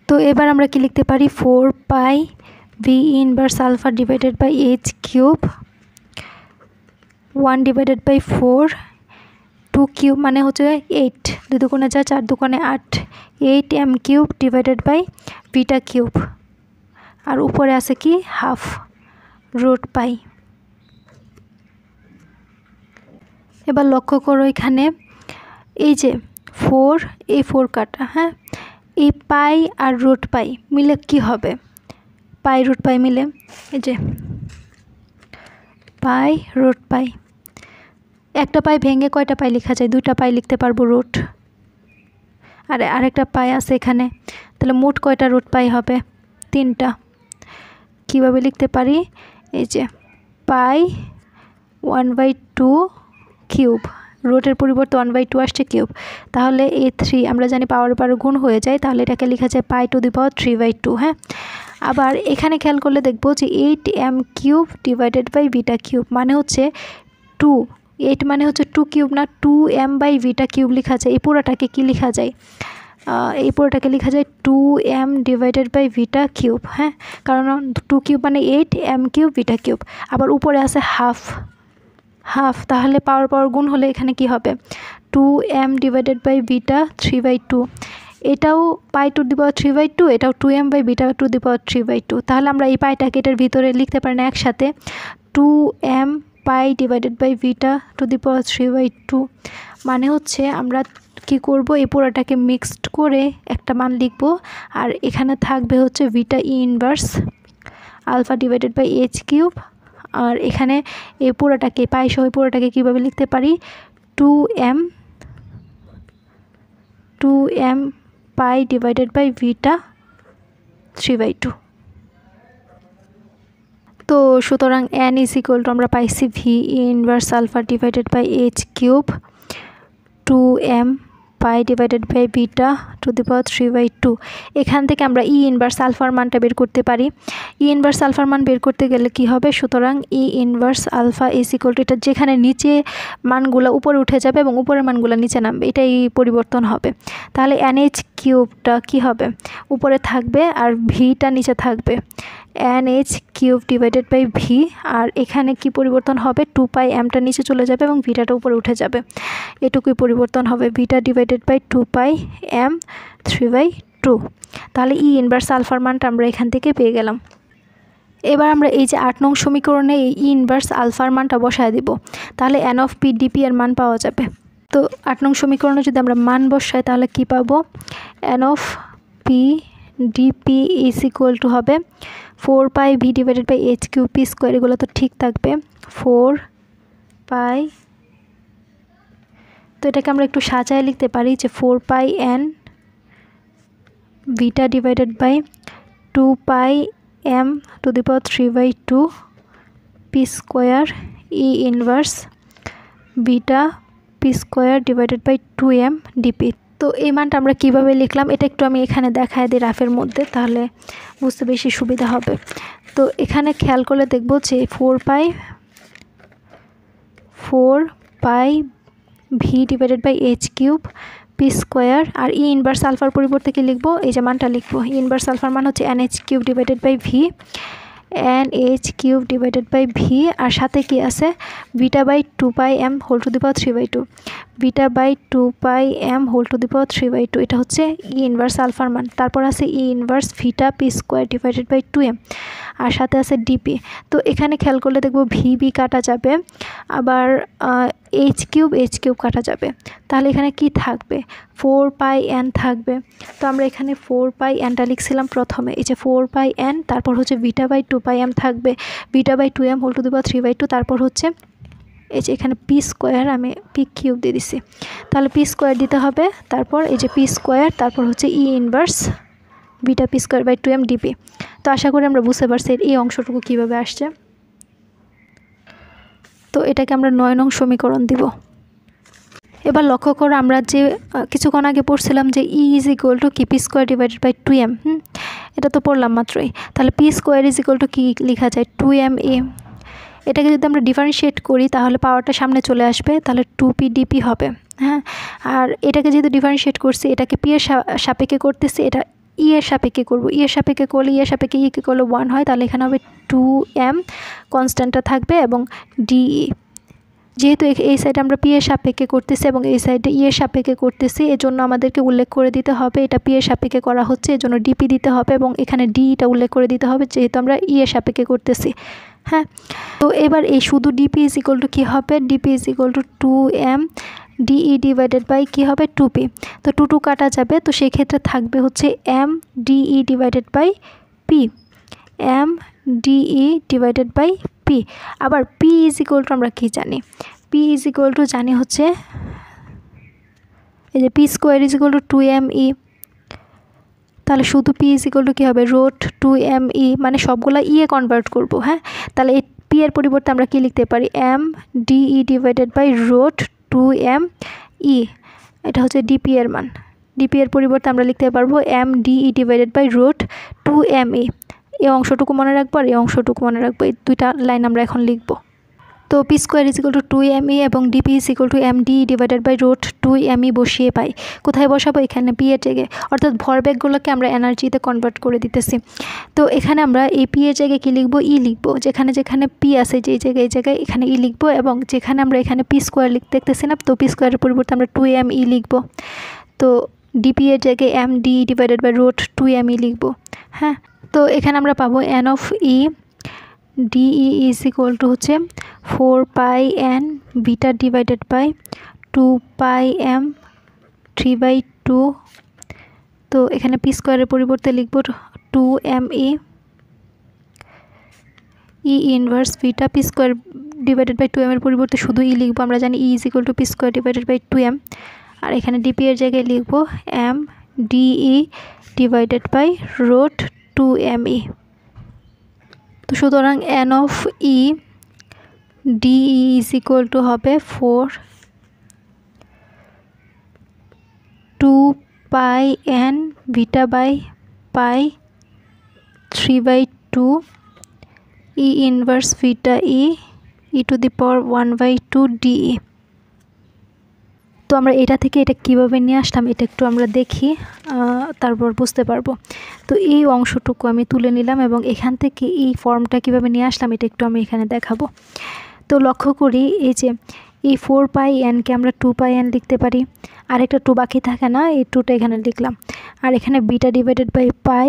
তো এবার আমরা কি লিখতে পারি? 4 pi V inverse alpha divided by H cube 1/4 2 cube মানে হচ্ছে 8, 2 দুগুণে 4, 4 দুগুণে 8, 8m cube divided by beta cube, আর উপরে আছে কি হাফ রুট পাই। এবার লক্ষ্য করো এখানে এই যে 4, এই 4 কাটা, হ্যাঁ, এই পাই আর রুট পাই মিলে কি হবে? পাই রুট পাই মিলে এই যে পাই রুট পাই, একটা পাই ভেঙে কয়টা পাই লেখা যায়? 2টা পাই লিখতে পারবো রুট, আর আরেকটা পাই আছে এখানে, তাহলে মোট কয়টা রুট পাই হবে? 3টা। কীভাবে লিখতে পারি? এই যে পাই 1/2 কিউব, রুটের পরিবর্তে 1/2 আসছে কিউব, তাহলে এই 3 আমরা জানি পাওয়ার উপর গুণ হয়ে যায়, তাহলে এটাকে লেখা যায় পাই টু দি পাওয়ার 3/2। হ্যাঁ, আবার এখানে খেয়াল করলে দেখব যে 8m cube divided by beta cube মানে হচ্ছে 2, 8 মানে হচ্ছে 2 কিউব না, 2m বাই বিটা কিউব লেখা যায়। এই পুরোটাকে কি লেখা যায়? এই পুরোটাকে লেখা যায় 2m divided by beta cube. হ্যাঁ, কারণ 2 কিউব মানে 8m কিউব বিটা কিউব, আবার উপরে আছে হাফ, তাহলে পাওয়ার গুণ হলে এখানে কি হবে? 2m ডিভাইডেড বাই বিটা 3/2, এটাও পাই টু দি পাওয়ার 3/2, এটাও 2m by beta to the power 3/2। তাহলে আমরা এই পাইটাকে এটার ভিতরে লিখতে পারি না একসাথে, 2m pi divided by beta to the power 3/2। মানে হচ্ছে আমরা কি করব, এই পুরোটাকে মিক্সড করে একটা মান লিখব, আর এখানে থাকবে হচ্ছে beta E inverse alpha divided by H cube. আর এখানে এই পুরোটাকে পাই সহ পুরোটাকে কীভাবে লিখতে পারি, 2m পাই ডিভাইডেড বাই ভিটা 3/2। তো সুতরাং n ইজ ইকুয়াল টু আমরা পাইছি V inverse alpha divided by H cube 2m pi divided by beta to the power 3/2। এখান থেকে আমরা ই ইনভার্স আলফার মানটা বের করতে পারি। ই ইনভার্স আলফার মান বের করতে গেলে কি হবে, সুতরাং E inverse alpha is equal to, এটা যেখানে নিচে মানগুলো উপরে উঠে যাবে এবং উপরের মানগুলো নিচে নামবে, এটাই পরিবর্তন হবে। তাহলে NH কিউবটা কি হবে, উপরে থাকবে আর ভিটা নিচে থাকবে, NH cube divided by V. আর এখানে কি পরিবর্তন হবে, 2 পাই mটা নিচে চলে যাবে এবং ভিটাটা উপরে উঠে যাবে, এটুকুই পরিবর্তন হবে, ভিটা ডিভাইডেড বাই 2 পাই m 3/2। তাহলে ই ইনভার্স আলফার মানটা আমরা এখান থেকে পেয়ে গেলাম। এবার আমরা এই যে 8 নং সমীকরণে এই ই ইনভার্স আলফার মানটা বসায় দিব, তাহলে n অফ পি ডিপি এর মান পাওয়া যাবে। তো 8 নং সমীকরণে যদি আমরা মান বসাই তাহলে কি পাবো, n of P DP is equal to হবে 4 pi V divided by H cube P square, এগুলো তো ঠিক থাকবে 4 পাই। তো এটাকে আমরা একটু সাজায় লিখতে পারি যে 4 pi N beta divided by 2 pi m to the power 3/2 P square E inverse beta P square divided by 2m DP. তো এই মানটা আমরা কীভাবে লিখলাম, এটা একটু আমি এখানে দেখায় দিই রাফের মধ্যে, তাহলে বুঝতে বেশি সুবিধা হবে। তো এখানে খেয়াল করলে দেখব যে 4 pi V divided by H cube P square, আর ই ইনভার্স আলফার পরিবর্তে কি লিখবো, এই যে মানটা লিখবো, ই ইনভার্স আলফার মান হচ্ছে NH cube divided by V, NH cube divided by V, আর সাথে কি আছে beta by 2 pi m whole to the power 3/2, beta by 2 pi m whole to the power 3/2, এটা হচ্ছে ই ইনভার্স আলফার মান। তারপর আছে E inverse beta P square divided by 2m, আর সাথে আছে ডিপি। তো এখানে খেয়াল করলে দেখবো ভিবি কাটা যাবে, আবার এইচ কিউব কাটা যাবে, তাহলে এখানে কি থাকবে, 4 পাই n থাকবে। তো আমরা এখানে 4 পাই nটা লিখছিলাম প্রথমে, এই যে 4 পাই n, তারপর হচ্ছে ভিটা বাই 2 পাই m থাকবে, beta by 2m whole to the power 3/2, তারপর হচ্ছে এই যে এখানে পি স্কোয়ার, আমি পি কিউব দিয়ে দিছি, তাহলে পি স্কোয়ার দিতে হবে, তারপর এই যে পি স্কোয়ার, তারপর হচ্ছে E inverse beta P square by 2m DP. তো আশা করি আমরা বুঝতে পারছি এই অংশটুকু কীভাবে আসছে। তো এটাকে আমরা 9 নং সমীকরণ দিব। এবার লক্ষ্য করো আমরা যে কিছুক্ষণ আগে পড়ছিলাম যে ই ইজ ইকুয়াল টু কি, p square divided by 2m, এটা তো পড়লাম মাত্রই। তাহলে p square is equal to কি লেখা যায়, 2ma। এটাকে যদি আমরা ডিফারেন্সিয়েট করি তাহলে পাওয়ারটা সামনে চলে আসবে, তাহলে 2p ডিপি হবে। হ্যাঁ, আর এটাকে যেহেতু ডিফারেন্সিয়েট করছি, এটাকে পি এর সাপেক্ষে করতেছি, এটা ই এর সাপেক্ষে করবো, ই এর সাপেক্ষে করলে ই এর সাপেক্ষে ই কে করলে 1 হয়, তাহলে এখানে হবে 2m কনস্ট্যান্টটা থাকবে এবং ডিই। যেহেতু এই সাইডে আমরা পি এর সাপেক্ষে করতেছি এবং এই সাইডে ই এর সাপেক্ষে করতেছি, এজন্য আমাদেরকে উল্লেখ করে দিতে হবে এটা পি এর সাপেক্ষে করা হচ্ছে, এজন্য ডিপি দিতে হবে এবং এখানে ডিটা উল্লেখ করে দিতে হবে যেহেতু আমরা ই এর সাপেক্ষে করতেছি। হ্যাঁ, তো এবার এই শুধু ডিপি ইজ ইকুয়াল টু কী হবে, DP is equal to 2m DE divided by কী হবে 2p। তো 2 কাটা যাবে, তো সেই ক্ষেত্রে থাকবে হচ্ছে m DE divided by p, m DE divided by p. আবার পি ইজ ইকুয়াল টু আমরা কী জানি, পি ইজ ইকুয়াল টু জানি হচ্ছে এই যে P square is equal to 2me, তাহলে শুধু পি ইজ ইকুয়াল টু কী হবে, রোট 2me, মানে সবগুলা ই এ কনভার্ট করবো। হ্যাঁ, তাহলে এই পি এর পরিবর্তে আমরা কী লিখতে পারি, m DE divided by root 2me, এটা হচ্ছে ডিপি এর মান। ডিপি এর পরিবর্তে আমরা লিখতে পারবো m DE divided by root 2me। এই অংশটুকু মনে রাখবো আর এই অংশটুকু মনে রাখবো, এই দুইটা লাইন আমরা এখন লিখবো। তো p square is equal to 2me এবং dp is equal to m DE divided by root 2me বসিয়ে পাই। কোথায় বসাবো, এখানে পি এর জায়গায়, অর্থাৎ ভরবেগগুলোকে আমরা এনার্জিতে কনভার্ট করে দিতেছি। তো এখানে আমরা এই পি এর জায়গায় কী লিখবো, ই লিখবো, যেখানে যেখানে পি আছে যে জায়গায় এই জায়গায় এখানে ই লিখবো, এবং যেখানে আমরা এখানে পি স্কোয়ার দেখতেছি না, তো পি স্কোয়ারের পরিবর্তে আমরা 2me লিখবো। তো ডিপি এর জায়গায় m DE divided by root 2me লিখবো। হ্যাঁ, তো এখানে আমরা পাবো n of E DE is equal to হচ্ছে 4 pi N beta divided by 2 pi M 3/2। তো এখানে পি স্কোয়ারের পরিবর্তে লিখব 2me E inverse beta P square divided by 2m এর পরিবর্তে শুধু ই লিখবো। আমরা জানি E is equal to P square divided by 2m। আর এখানে ডিপি এর জায়গায় লিখবো M DE divided by root 2me। তো সুতরাং N of E DE is equal to হবে 4 2 pi N beta by pi 3/2 E inverse beta E to the power 1/2 DE. তো আমরা এটা থেকে এটা কিভাবে নিয়ে আসলাম এটা একটু আমরা দেখি, তারপর বুঝতে পারবো। তো এই অংশটুকু আমি তুলে নিলাম এবং এখান থেকে এই ফর্মটা কিভাবে নিয়ে আসলাম এটা একটু আমি এখানে দেখাবো। তো লক্ষ্য করি এই যে এই 4 পাই এনকে আমরা 2 পাই এন লিখতে পারি, আর একটা 2 বাকি থাকে না, এই 2টা এখানে লিখলাম। আর এখানে বিটা ডিভাইডেড বাই পাই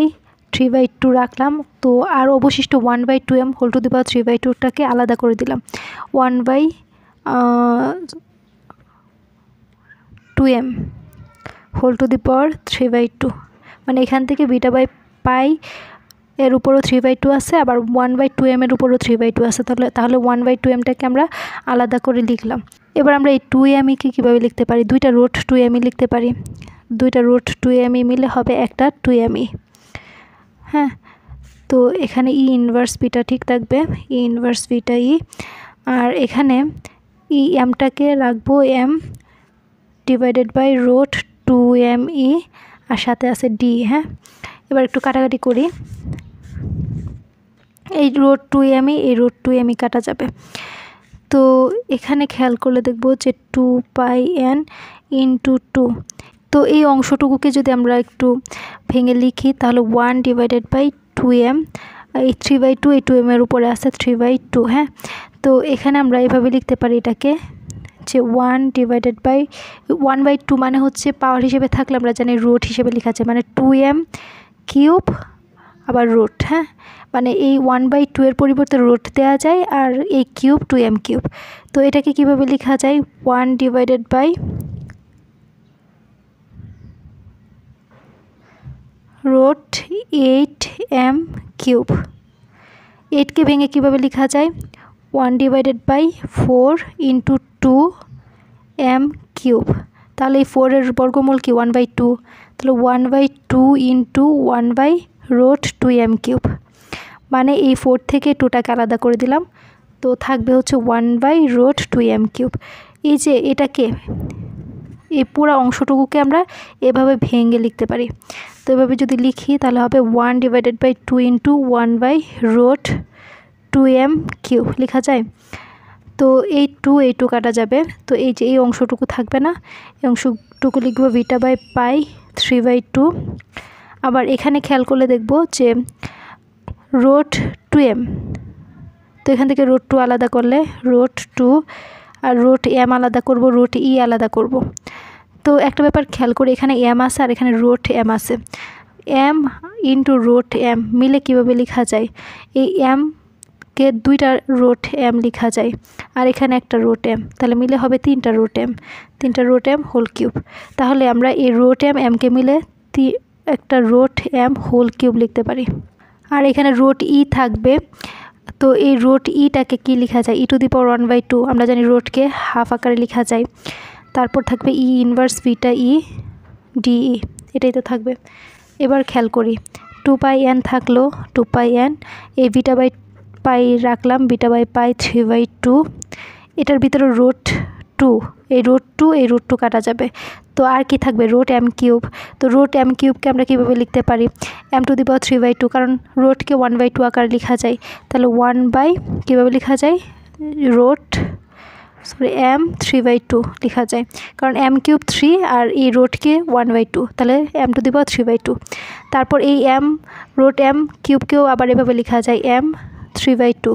3/2 রাখলাম। তো আর অবশিষ্ট 1/2m হোল টু দি পাওয়ার 3/2টাকে আলাদা করে দিলাম 1/2m whole to the power 3/2। মানে এখান থেকে বিটা বাই পাই এর উপরও 3/2 আছে, আবার 1/2m এর উপরও 3/2 আছে। তাহলে 1/2mটাকে আমরা আলাদা করে লিখলাম। এবার আমরা এই 2me-কে কীভাবে লিখতে পারি? দুইটা রুট 2me লিখতে পারি। দুইটা রুট 2me মিলে হবে একটা 2me। হ্যাঁ, তো এখানে ই ইনভার্স বিটা ঠিক থাকবে, ই ইনভার্স বিটা ই। আর এখানে ই এমটাকে রাখবো m divided by root 2me, আর সাথে আছে ডি। হ্যাঁ, এবার একটু কাটাকাটি করি। এই রুট 2me এই রুট 2me কাটা যাবে। তো এখানে খেয়াল করলে দেখব যে 2 পাই এন ইন্টু 2। তো এই অংশটুকুকে যদি আমরা একটু ভেঙে লিখি তাহলে 1 ডিভাইডেড বাই 2m, এই 3/2 এই 2m এর উপরে আছে 3/2। হ্যাঁ, তো এখানে আমরা এভাবে লিখতে পারি এটাকে যে 1 ডিভাইডেড বাই 1/2 মানে হচ্ছে পাওয়ার হিসেবে থাকলে আমরা জানি রুট হিসেবে লেখা যায়, মানে 2m কিউব আবার রুট। হ্যাঁ, মানে এই 1/2 এর পরিবর্তে রুট দেওয়া যায়, আর এই কিউব 2m কিউব। তো এটাকে কিভাবে লেখা যায়? 1 divided by root 8m cube. 8কে ভেঙে কীভাবে লেখা যায়? 1 divided by 4 into 2m cube. তাহলে এই 4-এর বর্গমূল কি? 1/2। তাহলে 1/2 ইন্টু 1/রুট 2m কিউব। মানে এই 4 থেকে 2টাকে আলাদা করে দিলাম, তো থাকবে হচ্ছে 1/রুট 2m কিউব। এই যে এটাকে এই পুরো অংশটুকুকে আমরা এভাবে ভেঙে লিখতে পারি। তো এভাবে যদি লিখি তাহলে হবে 1 ডিভাইডেড বাই 2 ইন্টু 1/রুট 2m কিউব লেখা যায়। তো এই 2 কাটা যাবে, তো এই যে এই অংশটুকু থাকবে না, এই অংশটুকু লিখব বিটা বাই পাই 3/2। আবার এখানে খেয়াল করলে দেখব যে রুট 2m, তো এখান থেকে রুট 2 আলাদা করলে রুট 2, আর রুট m আলাদা করব, রুট ই আলাদা করব। তো একটা ব্যাপার খেয়াল করি, এখানে m আছে আর এখানে রুট m আছে। m ইন্টু রুট m মিলে কীভাবে লেখা যায়? এই m-কে 2টা রুট m লেখা যায়, আর এখানে একটা রুট m, তাহলে মিলে হবে 3টা রুট m হোল কিউব। তাহলে আমরা এই রুট m-কে মিলে একটা রুট m হোল কিউব লিখতে পারি। আর এখানে রুট ই থাকবে, তো এই রুট ইটাকে কি লেখা যায়? ই টু দি পাওয়ার 1/2। আমরা জানি রুটকে হাফ আকারে লেখা যায়। তারপর থাকবে ই ইনভার্স বিটা ই ডিই, এটাই তো থাকবে। এবার খেয়াল করি 2 পাই এন থাকলো, 2 পাই এন, এই বিটা বাই পাই রাখলাম, বিটা বাই পাই 3/2। এটার ভিতরে রুট 2, এই রুট 2 কাটা যাবে। তো আর কি থাকবে? Root m cube. তো রুট m কিউবকে আমরা কীভাবে লিখতে পারি? m টু দি পাওয়ার 3/2, কারণ রুটকে 1/2 আকারে লেখা যায়। তাহলে 1 কীভাবে লেখা যায়? m 3/2 লেখা যায়, কারণ m কিউব 3 আর এই রুটকে 1/2, তাহলে m টু দি পাওয়ার 3/2। তারপর এই রুট m কিউবকেও আবার এভাবে লেখা যায় m 3/2,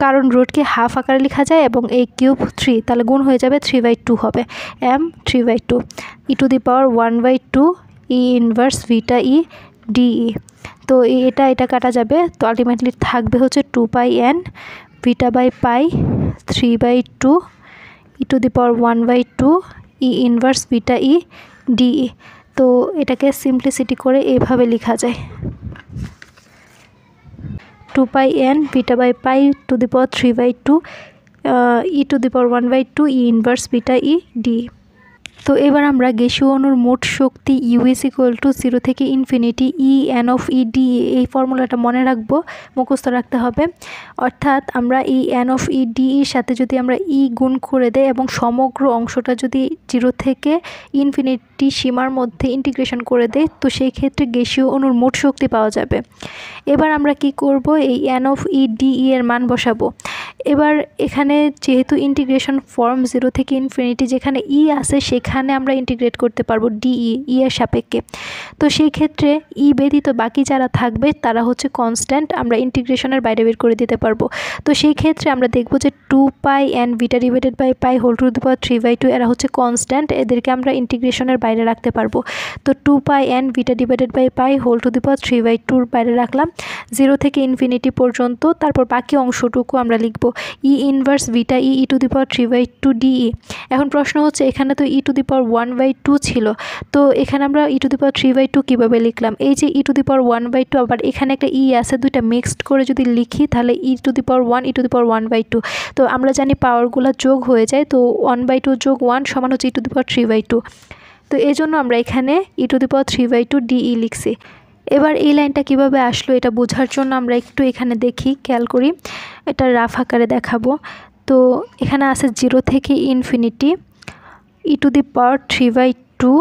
কারণ রুটকে হাফ আকারে লেখা যায় এবং এই কিউব 3, তাহলে গুণ হয়ে যাবে 3/2 হবে m 3/2 e to the power 1/2 e inverse beta e de. তো এটা কাটা যাবে, তো আলটিমেটলি থাকবে হচ্ছে 2πn β/π 3/2 e⁻1/2 ই ইনভার্স বিটা ই ডিই। তো এটাকে সিম্পলিসিটি করে এইভাবে লেখা যায় 2πn β/π 3/2 e⁻1/2 ই ইনভার্স বিটা ই ডি। তো এবার আমরা গ্যাসীয় অণুর মোট শক্তি U = 0 থেকে ইনফিনিটি En of ED এই ফর্মুলাটা মনে রাখবো, মুখস্থ রাখতে হবে। অর্থাৎ আমরা এই En of ED এর সাথে যদি আমরা E গুণ করে দেই এবং সমগ্র অংশটা যদি 0 থেকে ইনফিনিটি সীমার মধ্যে ইন্টিগ্রেশন করে দেই, তো সেই ক্ষেত্রে গ্যাসীয় অণুর মোট শক্তি পাওয়া যাবে। এবার আমরা কি করব, এই En of ED এর মান বসাবো। এবার এখানে যেহেতু ইন্টিগ্রেশন ফর্ম 0 থেকে ইনফিনিটি, যেখানে ই আছে সেখানে আমরা ইন্টিগ্রেট করতে পারবো ডিই এর সাপেক্ষে। তো সেই ক্ষেত্রে ই ব্যতীত বাকি যারা থাকবে তারা হচ্ছে কনস্ট্যান্ট, আমরা ইন্টিগ্রেশনের বাইরে বের করে দিতে পারবো। তো সেই ক্ষেত্রে আমরা দেখব যে 2πn β/π whole to the power 3/2 এরা হচ্ছে কনস্ট্যান্ট, এদেরকে আমরা ইন্টিগ্রেশনের বাইরে রাখতে পারবো। তো 2πn β/π whole to the power 3/2 বাইরে রাখলাম 0 থেকে ইনফিনিটি পর্যন্ত। তারপর বাকি অংশটুকু আমরা লিখব ই ইনভার্স বিটা ই e⁻³ 3/2 ডিই। এখন প্রশ্ন হচ্ছে এখানে তো e⁻1/2 ছিল, তো এখানে আমরা e⁻³ কীভাবে লিখলাম? এই যে e⁻1/2 আবার এখানে একটা ই আছে, দুইটা মিক্সড করে যদি লিখি তাহলে e⁻1 e⁻1/2। তো আমরা জানি পাওয়ারগুলো যোগ হয়ে যায়, তো 1/2 যোগ 1 সমান হচ্ছে e⁻³/2। তো এই জন্য আমরা এখানে e⁻³ ডিই লিখছি। এবার এই লাইনটা কিভাবে আসলো এটা বোঝার জন্য আমরা একটু এখানে দেখি, খেয়াল করি, এটা রাফ আকারে দেখাবো। তো এখানে আছে 0 থেকে ইনফিনিটি e⁻³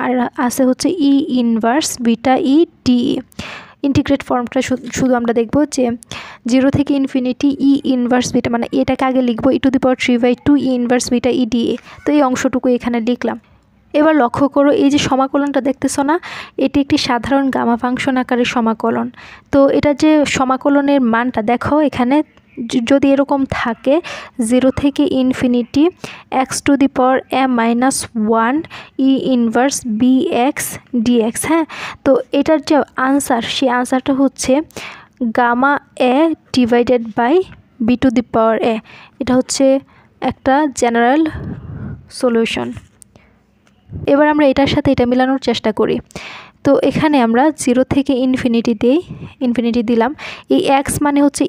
আর আছে হচ্ছে E inverse beta e DE. Integrate ফর্মটা শুধু আমরা দেখব যে 0 থেকে ইনফিনিটি ই ইনভার্স বিটা, মানে এটাকে আগে লিখবো e⁻³ ই ইনভার্স বিটা ই ডিই। তো এই অংশটুকু এখানে লিখলাম। এবার লক্ষ্য করো এই যে সমাকলনটা দেখতেছো না, এটি একটি সাধারণ গামা ফাংশন আকারের সমাকলন। তো এটা যে সমাকলনের মানটা দেখো এখানে যদি এরকম থাকে 0 থেকে ইনফিনিটি x⁻m−1 ই ইনভার্স bx dx। হ্যাঁ, তো এটার যে আনসার, সেই আনসারটা হচ্ছে gamma a divided by b⁴ এটা হচ্ছে একটা জেনারেল সলিউশন। এবার আমরা এটার সাথে এটা মেলানোর চেষ্টা করি। তো এখানে আমরা 0 থেকে ইনফিনিটি দিলাম, এই x মানে হচ্ছে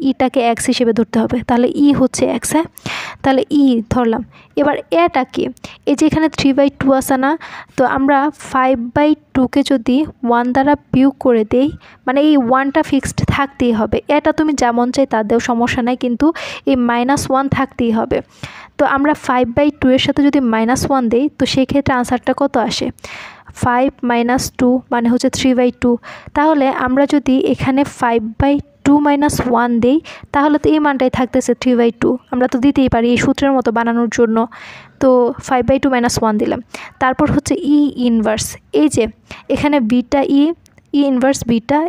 ইটাকে x হিসেবে ধরতে হবে, তাহলে ই হচ্ছে x। হ্যাঁ, তাহলে ই ধরলাম। এবার এটা কি, এই যে এখানে 3/2 আছে না, তো আমরা 5/2কে যদি 1 দ্বারা বিয়োগ করে দেই, মানে এই 1টা ফিক্সড থাকতেই হবে। এটা তুমি যেমন চাই তা দেও, সমস্যা নাই, কিন্তু এই -1 থাকতেই হবে। তো আমরা 5/2 এর সাথে যদি -1 দেই, তো সেই ক্ষেত্রে আনসারটা কত আসে? 5 - 2 মানে হচ্ছে 3/2। তাহলে আমরা যদি এখানে 5/2 - 1 দেই, তাহলে তো এই মানটাই থাকতেছে 3/2। আমরা তো দিতেই পারি এই সূত্রের মতো বানানোর জন্য। তো 5/2 - 1 দিলাম। তারপর হচ্ছে ই ইনভার্স, এই যে এখানে বিটা ই ইনভার্স বিটা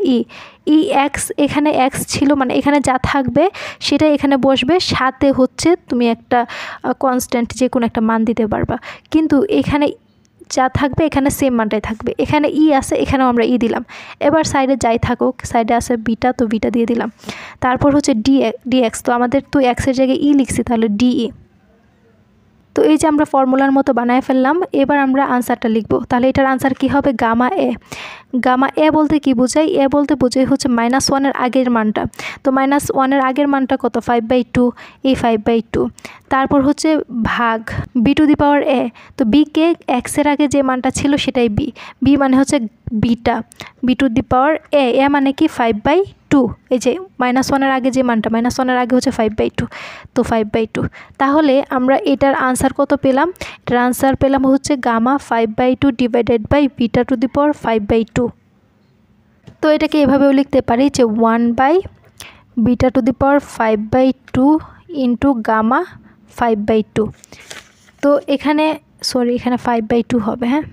ই এক্স, এখানে এক্স ছিল, মানে এখানে যা থাকবে সেটা এখানে বসবে, সাথে হচ্ছে তুমি একটা কনস্ট্যান্ট যে কোনো একটা মান দিতে পারবা, কিন্তু এখানে যা থাকবে এখানে সেম মানটাই থাকবে। এখানে ই আছে, এখানেও আমরা ই দিলাম। এবার সাইডে যাই থাকুক, সাইডে আছে বিটা, তো বিটা দিয়ে দিলাম। তারপর হচ্ছে ডিএক্স, তো আমাদের তো এক্সের জায়গায় ই লিখছি, তাহলে ডিই। তো এই যে আমরা ফর্মুলার মতো বানায় ফেললাম। এবার আমরা আনসারটা লিখব। তাহলে এটার আনসার কি হবে? গামা এ। গামা এ বলতে কি বোঝায়? এ বলতে বোঝায় হচ্ছে -1-এর আগের মানটা। তো -1-এর আগের মানটা কত? 5/2, এই 5/2। তারপর হচ্ছে ভাগ b⁴ a। তো বিকে এক্সের আগে যে মানটা ছিল সেটাই বি মানে হচ্ছে বিটা, b⁴ a মানে কি 5/2। এই যে -1-এর আগে যে মানটা, -1-এর আগে হচ্ছে 5/2, তো 5/2। তাহলে আমরা এটার আনসার কত পেলাম? এটার আনসার পেলাম হচ্ছে গামা 5/2 ডিভাইডেড বাই β⁵/2। তো এটাকে এভাবেও লিখতে পারি যে 1/β⁵/2 ইন্টু গামা 5/2। তো এখানে এখানে 5/2 হবে। হ্যাঁ,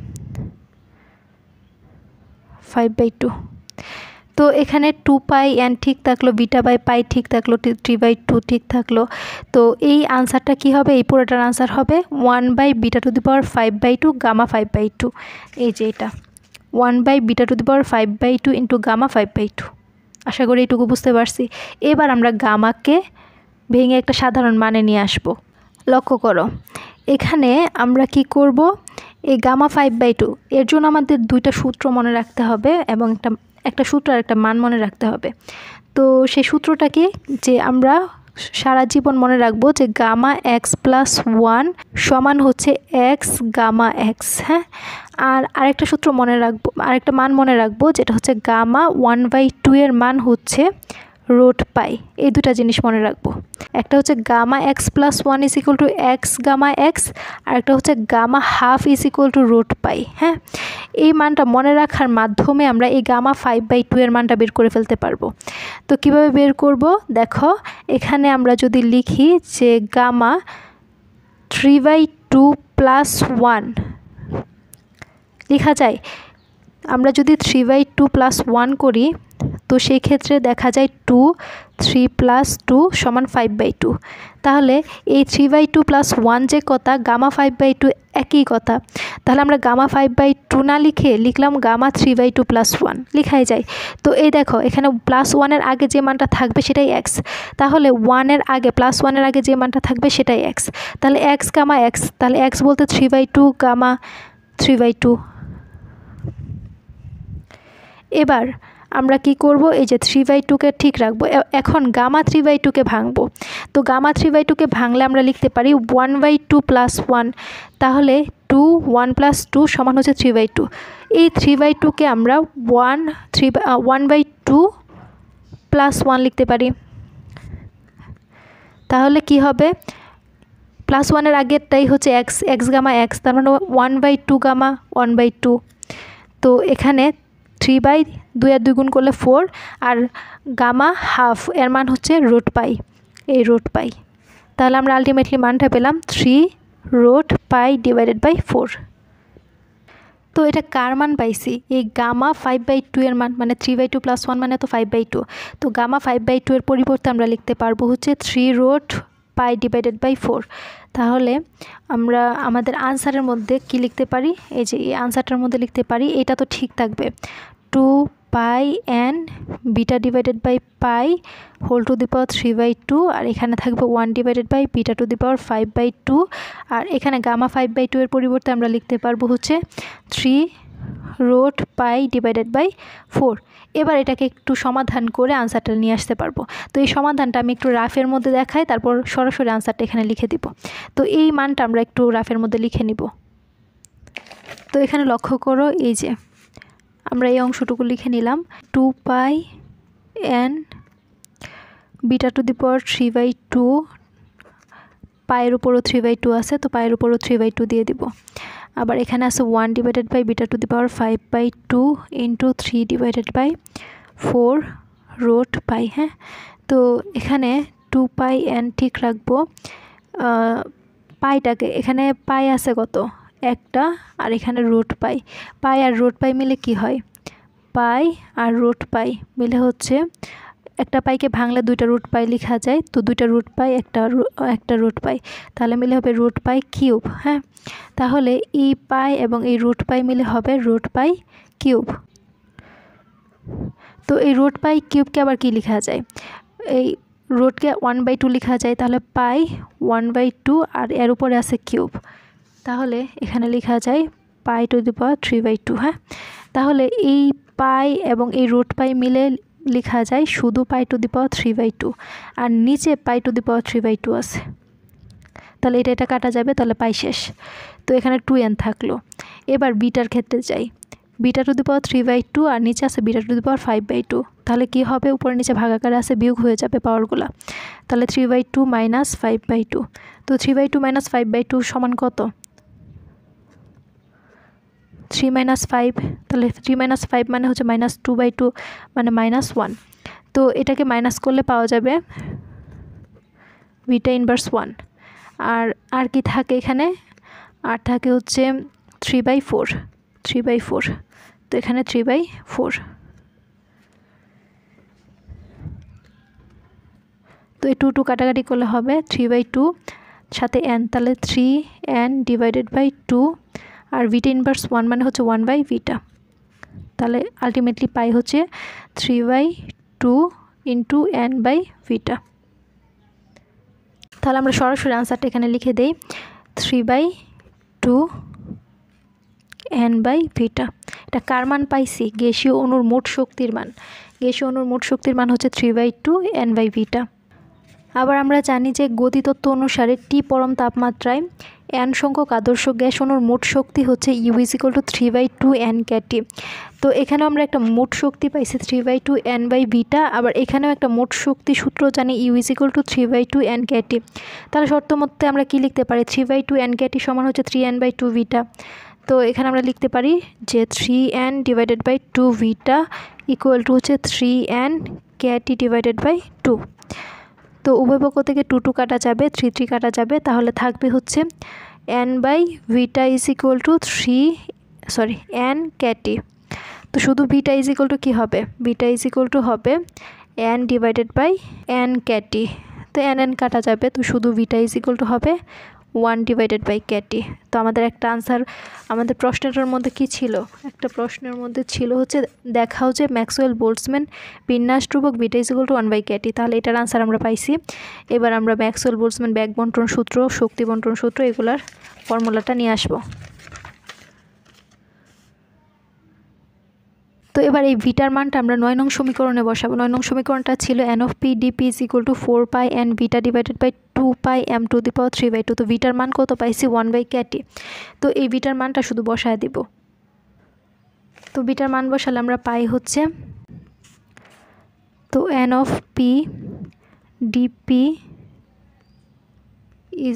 5/2। তো এখানে 2πn ঠিক থাকলো, β/π ঠিক থাকলো, 3/2 ঠিক থাকলো। তো এই আনসারটা কি হবে? এই পুরোটার আনসার হবে 1/β⁵/2 গামা 5/2। এই যে এটা 1/β⁵/2 ইন্টু গামা 5/2। আশা করি এইটুকু বুঝতে পারছি। এবার আমরা গামাকে ভেঙে একটা সাধারণ মানে নিয়ে আসব। লক্ষ্য করো, এখানে আমরা কি করব, এই গামা 5/2 এর জন্য আমাদের দুইটা সূত্র মনে রাখতে হবে এবং একটা সূত্র আর একটা মান মনে রাখতে হবে। তো সেই সূত্রটা কি, যে আমরা সারা জীবন মনে রাখবো যে গামা x+1 সমান হচ্ছে x গামা x। হ্যাঁ, আর আরেকটা সূত্র মনে রাখবো, আরেকটা মান মনে রাখবো, যেটা হচ্ছে গামা 1/2 এর মান হচ্ছে √π। এই দুটা জিনিস মনে রাখবো। একটা হচ্ছে gamma x+1 = x gamma x, আর একটা হচ্ছে গামা ½ = √π। হ্যাঁ, এই মানটা মনে রাখার মাধ্যমে আমরা এই গামা 5/2 এর মানটা বের করে ফেলতে পারবো। তো কিভাবে বের করব, দেখো এখানে আমরা যদি লিখি যে গামা 3/2 + 1 লেখা যায়। আমরা যদি 3/2 + 1 করি, তো সেই ক্ষেত্রে দেখা যায় 2, 3 + 2 = 5/2। তাহলে এই 3/2 + 1 যে কথা, গামা 5/2 একই কথা। তাহলে আমরা গামা 5/2 না লিখে লিখলাম গামা 3/2 + 1, লেখাই যায়। তো এই দেখো এখানে +1 এর আগে যে মানটা থাকবে সেটাই x। তাহলে 1 এর আগে, +1 এর আগে যে মানটা থাকবে সেটাই x। তাহলে x গামা x, তাহলে x বলতে 3/2 গামা 3/2। এবার আমরা কি করব, এই যে 3/2কে ঠিক রাখবো। এখন গামা 3/2কে ভাঙবো। তো গামা 3/2কে ভাঙলে আমরা লিখতে পারি 1/2 + 1। তাহলে 2, 1 + 2 সমান হচ্ছে 3/2। এই 3/2কে আমরা 1/2 + 1 লিখতে পারি। তাহলে কি হবে, +1 এর আগেরটাই হচ্ছে x গামা x, তার মানে 1/2 গামা 1/2। তো এখানে 3/2 আর 2 গুণ করলে 4, আর গামা ½ এর মান হচ্ছে √π, এই √π। তাহলে আমরা আলটিমেটলি মানটা পেলাম 3√π/4। তো এটা কার মান পাইছি, এই গামা 5/2 এর মান, মানে 3/2 + 1 মানে তো 5/2। তো গামা 5/2 এর পরিবর্তে আমরা লিখতে পারবো হচ্ছে 3√π/4। তাহলে আমরা আমাদের আনসারের মধ্যে কি লিখতে পারি, এই যে এই আনসারটার মধ্যে লিখতে পারি, এটা তো ঠিক থাকবে 2πn β/π3/2, আর এখানে থাকবে 1/β/5/2, আর এখানে গামা 5/2 এর পরিবর্তে আমরা লিখতে পারবো হচ্ছে 3√π/4। এবার এটাকে একটু সমাধান করে আনসারটা নিয়ে আসতে পারবো। তো এই সমাধানটা আমি একটু রাফের মধ্যে দেখাই, তারপর সরাসরি আনসারটা এখানে লিখে দিব। তো এই মানটা আমরা একটু রাফের মধ্যে লিখে নিব। তো এখানে লক্ষ্য করো, এই যে আমরা এই অংশটুকু লিখে নিলাম 2πn β/3/2, পায়ের উপরও 3/2 আছে, তো পায়ের উপরও 3/2 দিয়ে দিব। আবার এখানে আছে 1/β/5/2 ইন্টু 3/4 √π। হ্যাঁ, তো এখানে 2πn ঠিক রাখবো। পাইটাকে, এখানে পাই আছে কত, একটা, আর এখানে √π। পাই আর √π মিলে কি হয়, পাই আর √π মিলে হচ্ছে, একটা পাইকে ভাঙলে দুইটা √π লেখা যায়। তো দুইটা √π, একটা √π, তাহলে মিলে হবে √π³। হ্যাঁ, তাহলে এই পাই এবং এই √π মিলে হবে √π³। তো এই √π³ আবার কি লেখা যায়, এই রুটকে 1/2 লেখা যায়। তাহলে পাই 1/2 আর এর উপরে আছে কিউব, তাহলে এখানে লেখা যায় π⁵/2। হ্যাঁ, তাহলে এই পাই এবং এই √π মিলে লেখা যায় শুধু π⁵/2, আর নিচে π⁵/2 আছে। তাহলে এটা কাটা যাবে, তাহলে পাই শেষ। তো এখানে 2n থাকলো। এবার বিটার ক্ষেত্রে যাই, β⁵/2 আর নিচে আছে β⁵5/2। তাহলে কি হবে, উপরে নিচে ভাগাকারে আছে, বিয়োগ হয়ে যাবে পাওয়ারগুলা। তাহলে 3/2 - 5/2। তো 3/2 - 5/2 সমান কত, 3 - 5। তাহলে 3 - 5 মানে হচ্ছে -2/2 মানে -1। তো এটাকে মাইনাস করলে পাওয়া যাবে β−1। আর কি থাকে এখানে, আর থাকে হচ্ছে 3/4। তো এখানে 3/4। তো এই 2 কাটাকাটি করলে হবে 3/2 সাথে n, তাহলে 3n/2। আর β−1 মানে হচ্ছে 1/β। তাহলে আলটিমেটলি পাই হচ্ছে 3/2 ইন্টু n/vটা। তাহলে আমরা সরাসরি আনসারটা এখানে লিখে দেই 3/2 n/vটা। এটা কার মান পাইছি? গ্যাসীয় অণুর মোট শক্তির মান। গ্যাসীয় অণুর মোট শক্তির মান হচ্ছে 3/2 n/vটা। আবার আমরা জানি যে গতিতত্ত্ব অনুসারে টি পরম তাপমাত্রায় n সংখ্যক আদর্শ গ্যাস অণুর মোট শক্তি হচ্ছে U = 3/2 n/kT। তো এখানেও আমরা একটা মোট শক্তি পাইছি 3/2 n/vটা। আবার এখানেও একটা মোট শক্তি সূত্র জানি U = 3/2 n/kT। তাহলে শর্ত মতে আমরা কি লিখতে পারি? 3/2 n/kT সমান হচ্ছে 3n/2vটা। তো এখানে আমরা লিখতে পারি যে 3n/2vটা = হচ্ছে 3n/kT/2। তো উভয় পক্ষ থেকে 2 কাটা যাবে, 3 কাটা যাবে, তাহলে থাকবে হচ্ছে n/vটা n/kT। তো শুধু ভিটা কি হবে? ভিটা হবে n/n/kT। তো n কাটা যাবে, তো শুধু ভিটা হবে 1/kT। তো আমাদের একটা আনসার আমাদের প্রশ্নটার মধ্যে কি ছিল? একটা প্রশ্নের মধ্যে ছিল হচ্ছে দেখাও যে ম্যাক্সওয়েল বোল্টজম্যান বিন্যাস ধ্রুবক ভিটা = 1/kT। তাহলে এটার আনসার আমরা পাইছি। এবার আমরা ম্যাক্সওয়েল বোল্টজম্যান ব্যাক বন্টন সূত্র, শক্তি বন্টন সূত্র এগুলার ফর্মুলাটা নিয়ে আসবো। তো এবার এই ভিটার মানটা আমরা 9 নং সমীকরণে বসাবো। 9 নং সমীকরণটা ছিল n of p dp = 4 n vita / 2 m⁻³ তো ভিটার মান কত পাইছি? 1/kT। তো এই ভিটার মানটা শুধু বসায় দিব। তো ভিটার মান বসালে আমরা পাই হচ্ছে, তো n of p dp =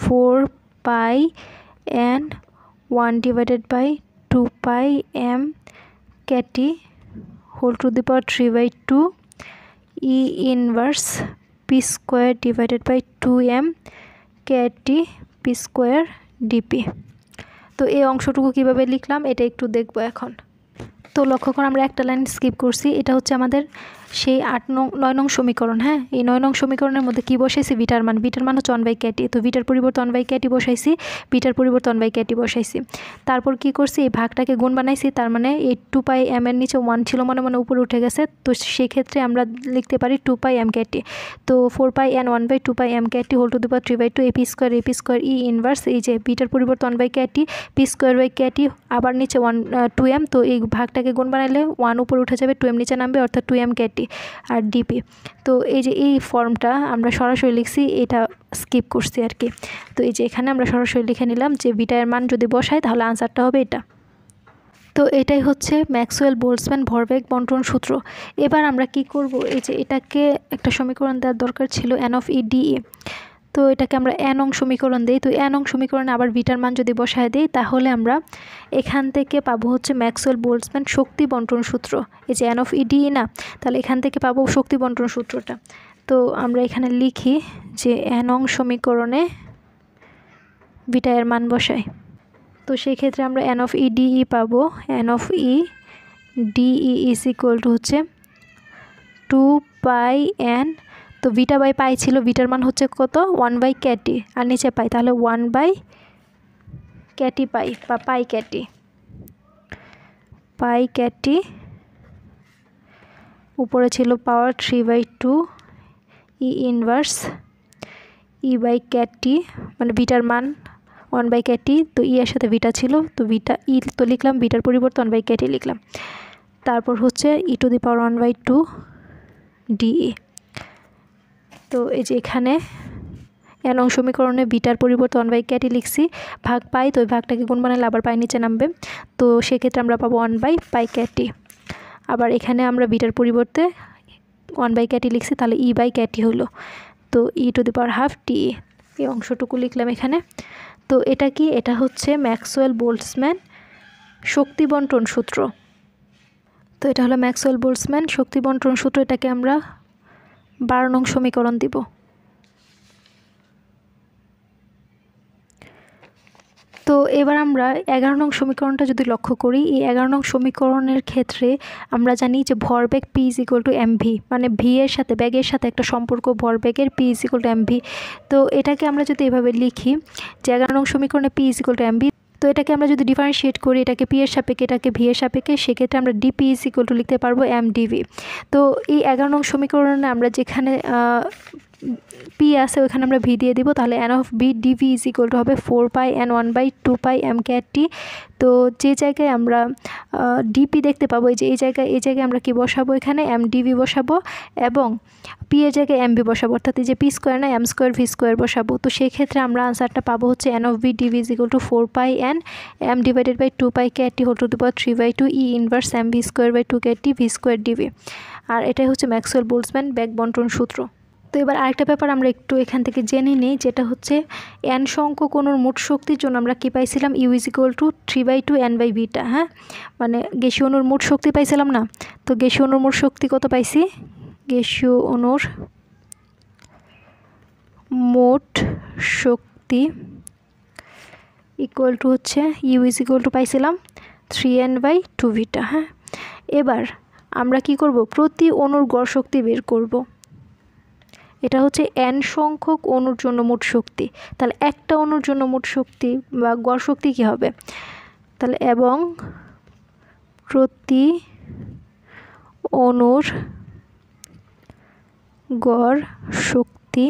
4 n 1/2 m⁻kT (3/2 E inverse p² / 2m kT p² dp। তো এই অংশটুকু কিভাবে লিখলাম এটা একটু দেখব এখন। তো লক্ষ্য করে আমরা একটা লাইন স্কিপ করছি, এটা হচ্ছে আমাদের সেই 9 নং সমীকরণ। হ্যাঁ, এই 9 নং সমীকরণের মধ্যে কি বসাইছি? ভিটার মান। ভিটার মান হচ্ছে 1/kT। তো ভিটার পরিবর্তে 1/kT বসাইছি, ভিটার পরিবর্তে 1/kT বসাইছি। তারপর কি করছি? এই ভাগটাকে গুণ বানাইছি, তার মানে এই 2πm এর নিচে 1 ছিল মনে মনে উপরে উঠে গেছে। তো সেক্ষেত্রে আমরা লিখতে পারি 2πmkT। তো 4πn 1/2πmkT (3/2 ap² E inverse, এই যে ভিটার পরিবর্তে 1/kT p²/kT আবার নিচে 2m। তো এই ভাগটাকে গুণ বানাইলে 1 উপরে উঠে যাবে, 2m নিচে নামবে, অর্থাৎ 2mkT আর ডিপি। তো এই যে এই ফর্মটা আমরা সরাসরি লিখছি, এটা স্কিপ করছি আর কি। তো এই যে এখানে আমরা সরাসরি লিখে নিলাম যে ভিটার মান যদি বসাই তাহলে আনসারটা হবে এটা। তো এটাই হচ্ছে ম্যাক্সওয়েল বোল্টজম্যান ভরবেগ বন্টন সূত্র। এবার আমরা কি করব? এই যে এটাকে একটা সমীকরণ দেওয়ার দরকার ছিল n of e dE। তো এটাকে আমরা n নং সমীকরণ দিই। তো n নং সমীকরণে আবার ভিটার মান যদি বসায় দিই তাহলে আমরা এখান থেকে পাবো হচ্ছে ম্যাক্সওয়েল বোল্টজম্যান শক্তি বন্টন সূত্র। এই যে n of e dE না, তাহলে এখান থেকে পাবো শক্তি বন্টন সূত্রটা। তো আমরা এখানে লিখি যে n নং সমীকরণে ভিটা এর মান বসাই। তো সেই ক্ষেত্রে আমরা n of e dE পাবো। n of e dE = হচ্ছে 2πn। তো ভিটা বাই পাই ছিল, ভিটার মান হচ্ছে কত? 1/kT আর নিচে পাই, তাহলে 1/kT পাই বা পাই kT। উপরে ছিল পাওয়ার 3/2 E ইনভার্স E/kT, মানে ভিটার মান 1/kT। তো ই এর সাথে ভিটা ছিল, তো ভিটা ই তো লিখলাম, ভিটার পরিবর্তে 1/kT লিখলাম। তারপর হচ্ছে e⁻1/2 dE। তো এই যে এখানে n নং সমীকরণে ভিটার পরিবর্তে 1/kT লিখছি, ভাগ পাই, তো ওই ভাগটাকে গুণ বানালে আবার পাই নিচে নামবে। তো সেক্ষেত্রে আমরা পাবো 1/πkT। আবার এখানে আমরা ভিটার পরিবর্তে 1/kT লিখছি, তাহলে E/kT হলো। তো e⁻½ dE এই অংশটুকু লিখলাম এখানে। তো এটা কি? এটা হচ্ছে ম্যাক্সওয়েল বোল্টজম্যান শক্তি বন্টন সূত্র। তো এটা হলো ম্যাক্সওয়েল বোল্টজম্যান শক্তি বন্টন সূত্র। এটাকে আমরা 12 নং সমীকরণ দিব। তো এবার আমরা 11 নং সমীকরণটা যদি লক্ষ্য করি, এই 11 নং সমীকরণের ক্ষেত্রে আমরা জানি যে ভরবেগ p = mv, মানে v এর সাথে ব্যাগের সাথে একটা সম্পর্ক ভরবেগের p = mv। তো এটাকে আমরা যদি এভাবে লিখি যে 11 নং সমীকরণে p = mv, তো এটাকে আমরা যদি ডিফারেন্সিয়েট করি, এটাকে পি এর সাপেক্ষে, এটাকে ভি এর সাপেক্ষে, সেক্ষেত্রে আমরা ডিপি ইজ ইকুয়াল টু লিখতে পারবো এম ডিভি। তো এই 11 নং সমীকরণে আমরা যেখানে পি আছে ওখানে আমরা ভি দিয়ে দিব, তাহলে n of B DV is equal to হবে 4 পাই এন 1/2 পাই এম ক্যাট টি। তো যে জায়গায় আমরা ডিপি দেখতে পাবো, এই জায়গায় আমরা কি বসাবো, এখানে এম ডিভি বসাবো এবং পি এর জায়গায় এম ভি বসাবো, অর্থাৎ এই যে পি স্কোয়ার না এম স্কোয়ার ভি স্কোয়ার বসাবো। তো সেই ক্ষেত্রে আমরা আনসারটা পাবো হচ্ছে N of B DV is equal to 4 pi N M divided by 2 pi K T whole to the power 3/2 E inverse M V square by 2 K T V square DV. আর এটাই হচ্ছে ম্যাক্সওয়েল বোলসম্যান ব্যাক বন্টন সূত্র। তো এবার আরেকটা ব্যাপার আমরা একটু এখান থেকে জেনে নিই, যেটা হচ্ছে এন সংখ্যক অণুর মোট শক্তির জন্য আমরা কি পাইছিলাম, u is equal to 3/2 n by beta. হ্যাঁ, মানে গ্যাসীয় অণুর মোট শক্তি পাইছিলাম না, তো গ্যাসীয় অণুর মোট শক্তি কত পাইছি, গ্যাসীয় অণুর মোট শক্তি ইকুয়াল টু হচ্ছে ইউ ইজ ইকুয়াল টু পাইছিলাম 3n/2 বিটা। হ্যাঁ, এবার আমরা কি করব, প্রতি অণুর গড় শক্তি বের করব। এটা হচ্ছে এন সংখ্যক অণুর জন্য মোট শক্তি, তাহলে একটা অণুর জন্য মোট শক্তি বা গড় শক্তি কি হবে, তাহলে এবং প্রতি অণুর গড় শক্তি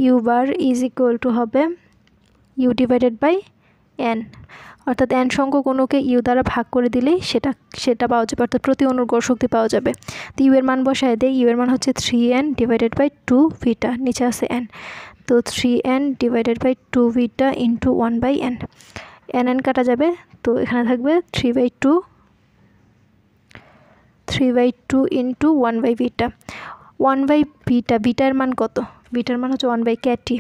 U bar is equal to হবে ইউ ডিভাইডেড বাই এন, অর্থাৎ এন সংখ্যক অণুকে ইউ দ্বারা ভাগ করে দিলেই সেটা পাওয়া যাবে, অর্থাৎ প্রতি অণুর গড় শক্তি পাওয়া যাবে। তো ইউ এর মান বসায় দেয়, ইউ এর মান হচ্ছে 3n ডিভাইডেড বাই 2 ভিটা, নিচে আছে n, তো 3n divided by 2 beta into 1/n, n কাটা যাবে, তো এখানে থাকবে 3/2 ইন্টু 1/বিটা, 1/বিটা, বিটার মান কত, বিটার মান হচ্ছে 1/ক্যাটি,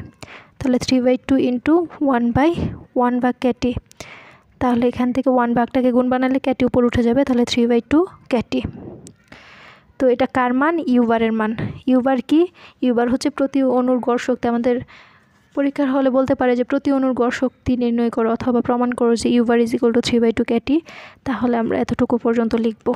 তাহলে 3/2 ইন্টু 1/1 ভাগ ক্যাটি, তাহলে এখান থেকে 1 ভাগটাকে গুণ বানালে ক্যাটি উপর উঠে যাবে, তাহলে 3/2 ক্যাটি। তো এটা কার মান, ইউবারের মান। ইউবার কি, ইউবার হচ্ছে প্রতি অণুর গড় শক্তি। আমাদের পরীক্ষার হলে বলতে পারে যে প্রতি অণুর গড় শক্তি নির্ণয় করো অথবা প্রমাণ করো যে ইউবার ইজ ইকুয়াল টু 3/2 ক্যাটি, তাহলে আমরা এতটুকু পর্যন্ত লিখব।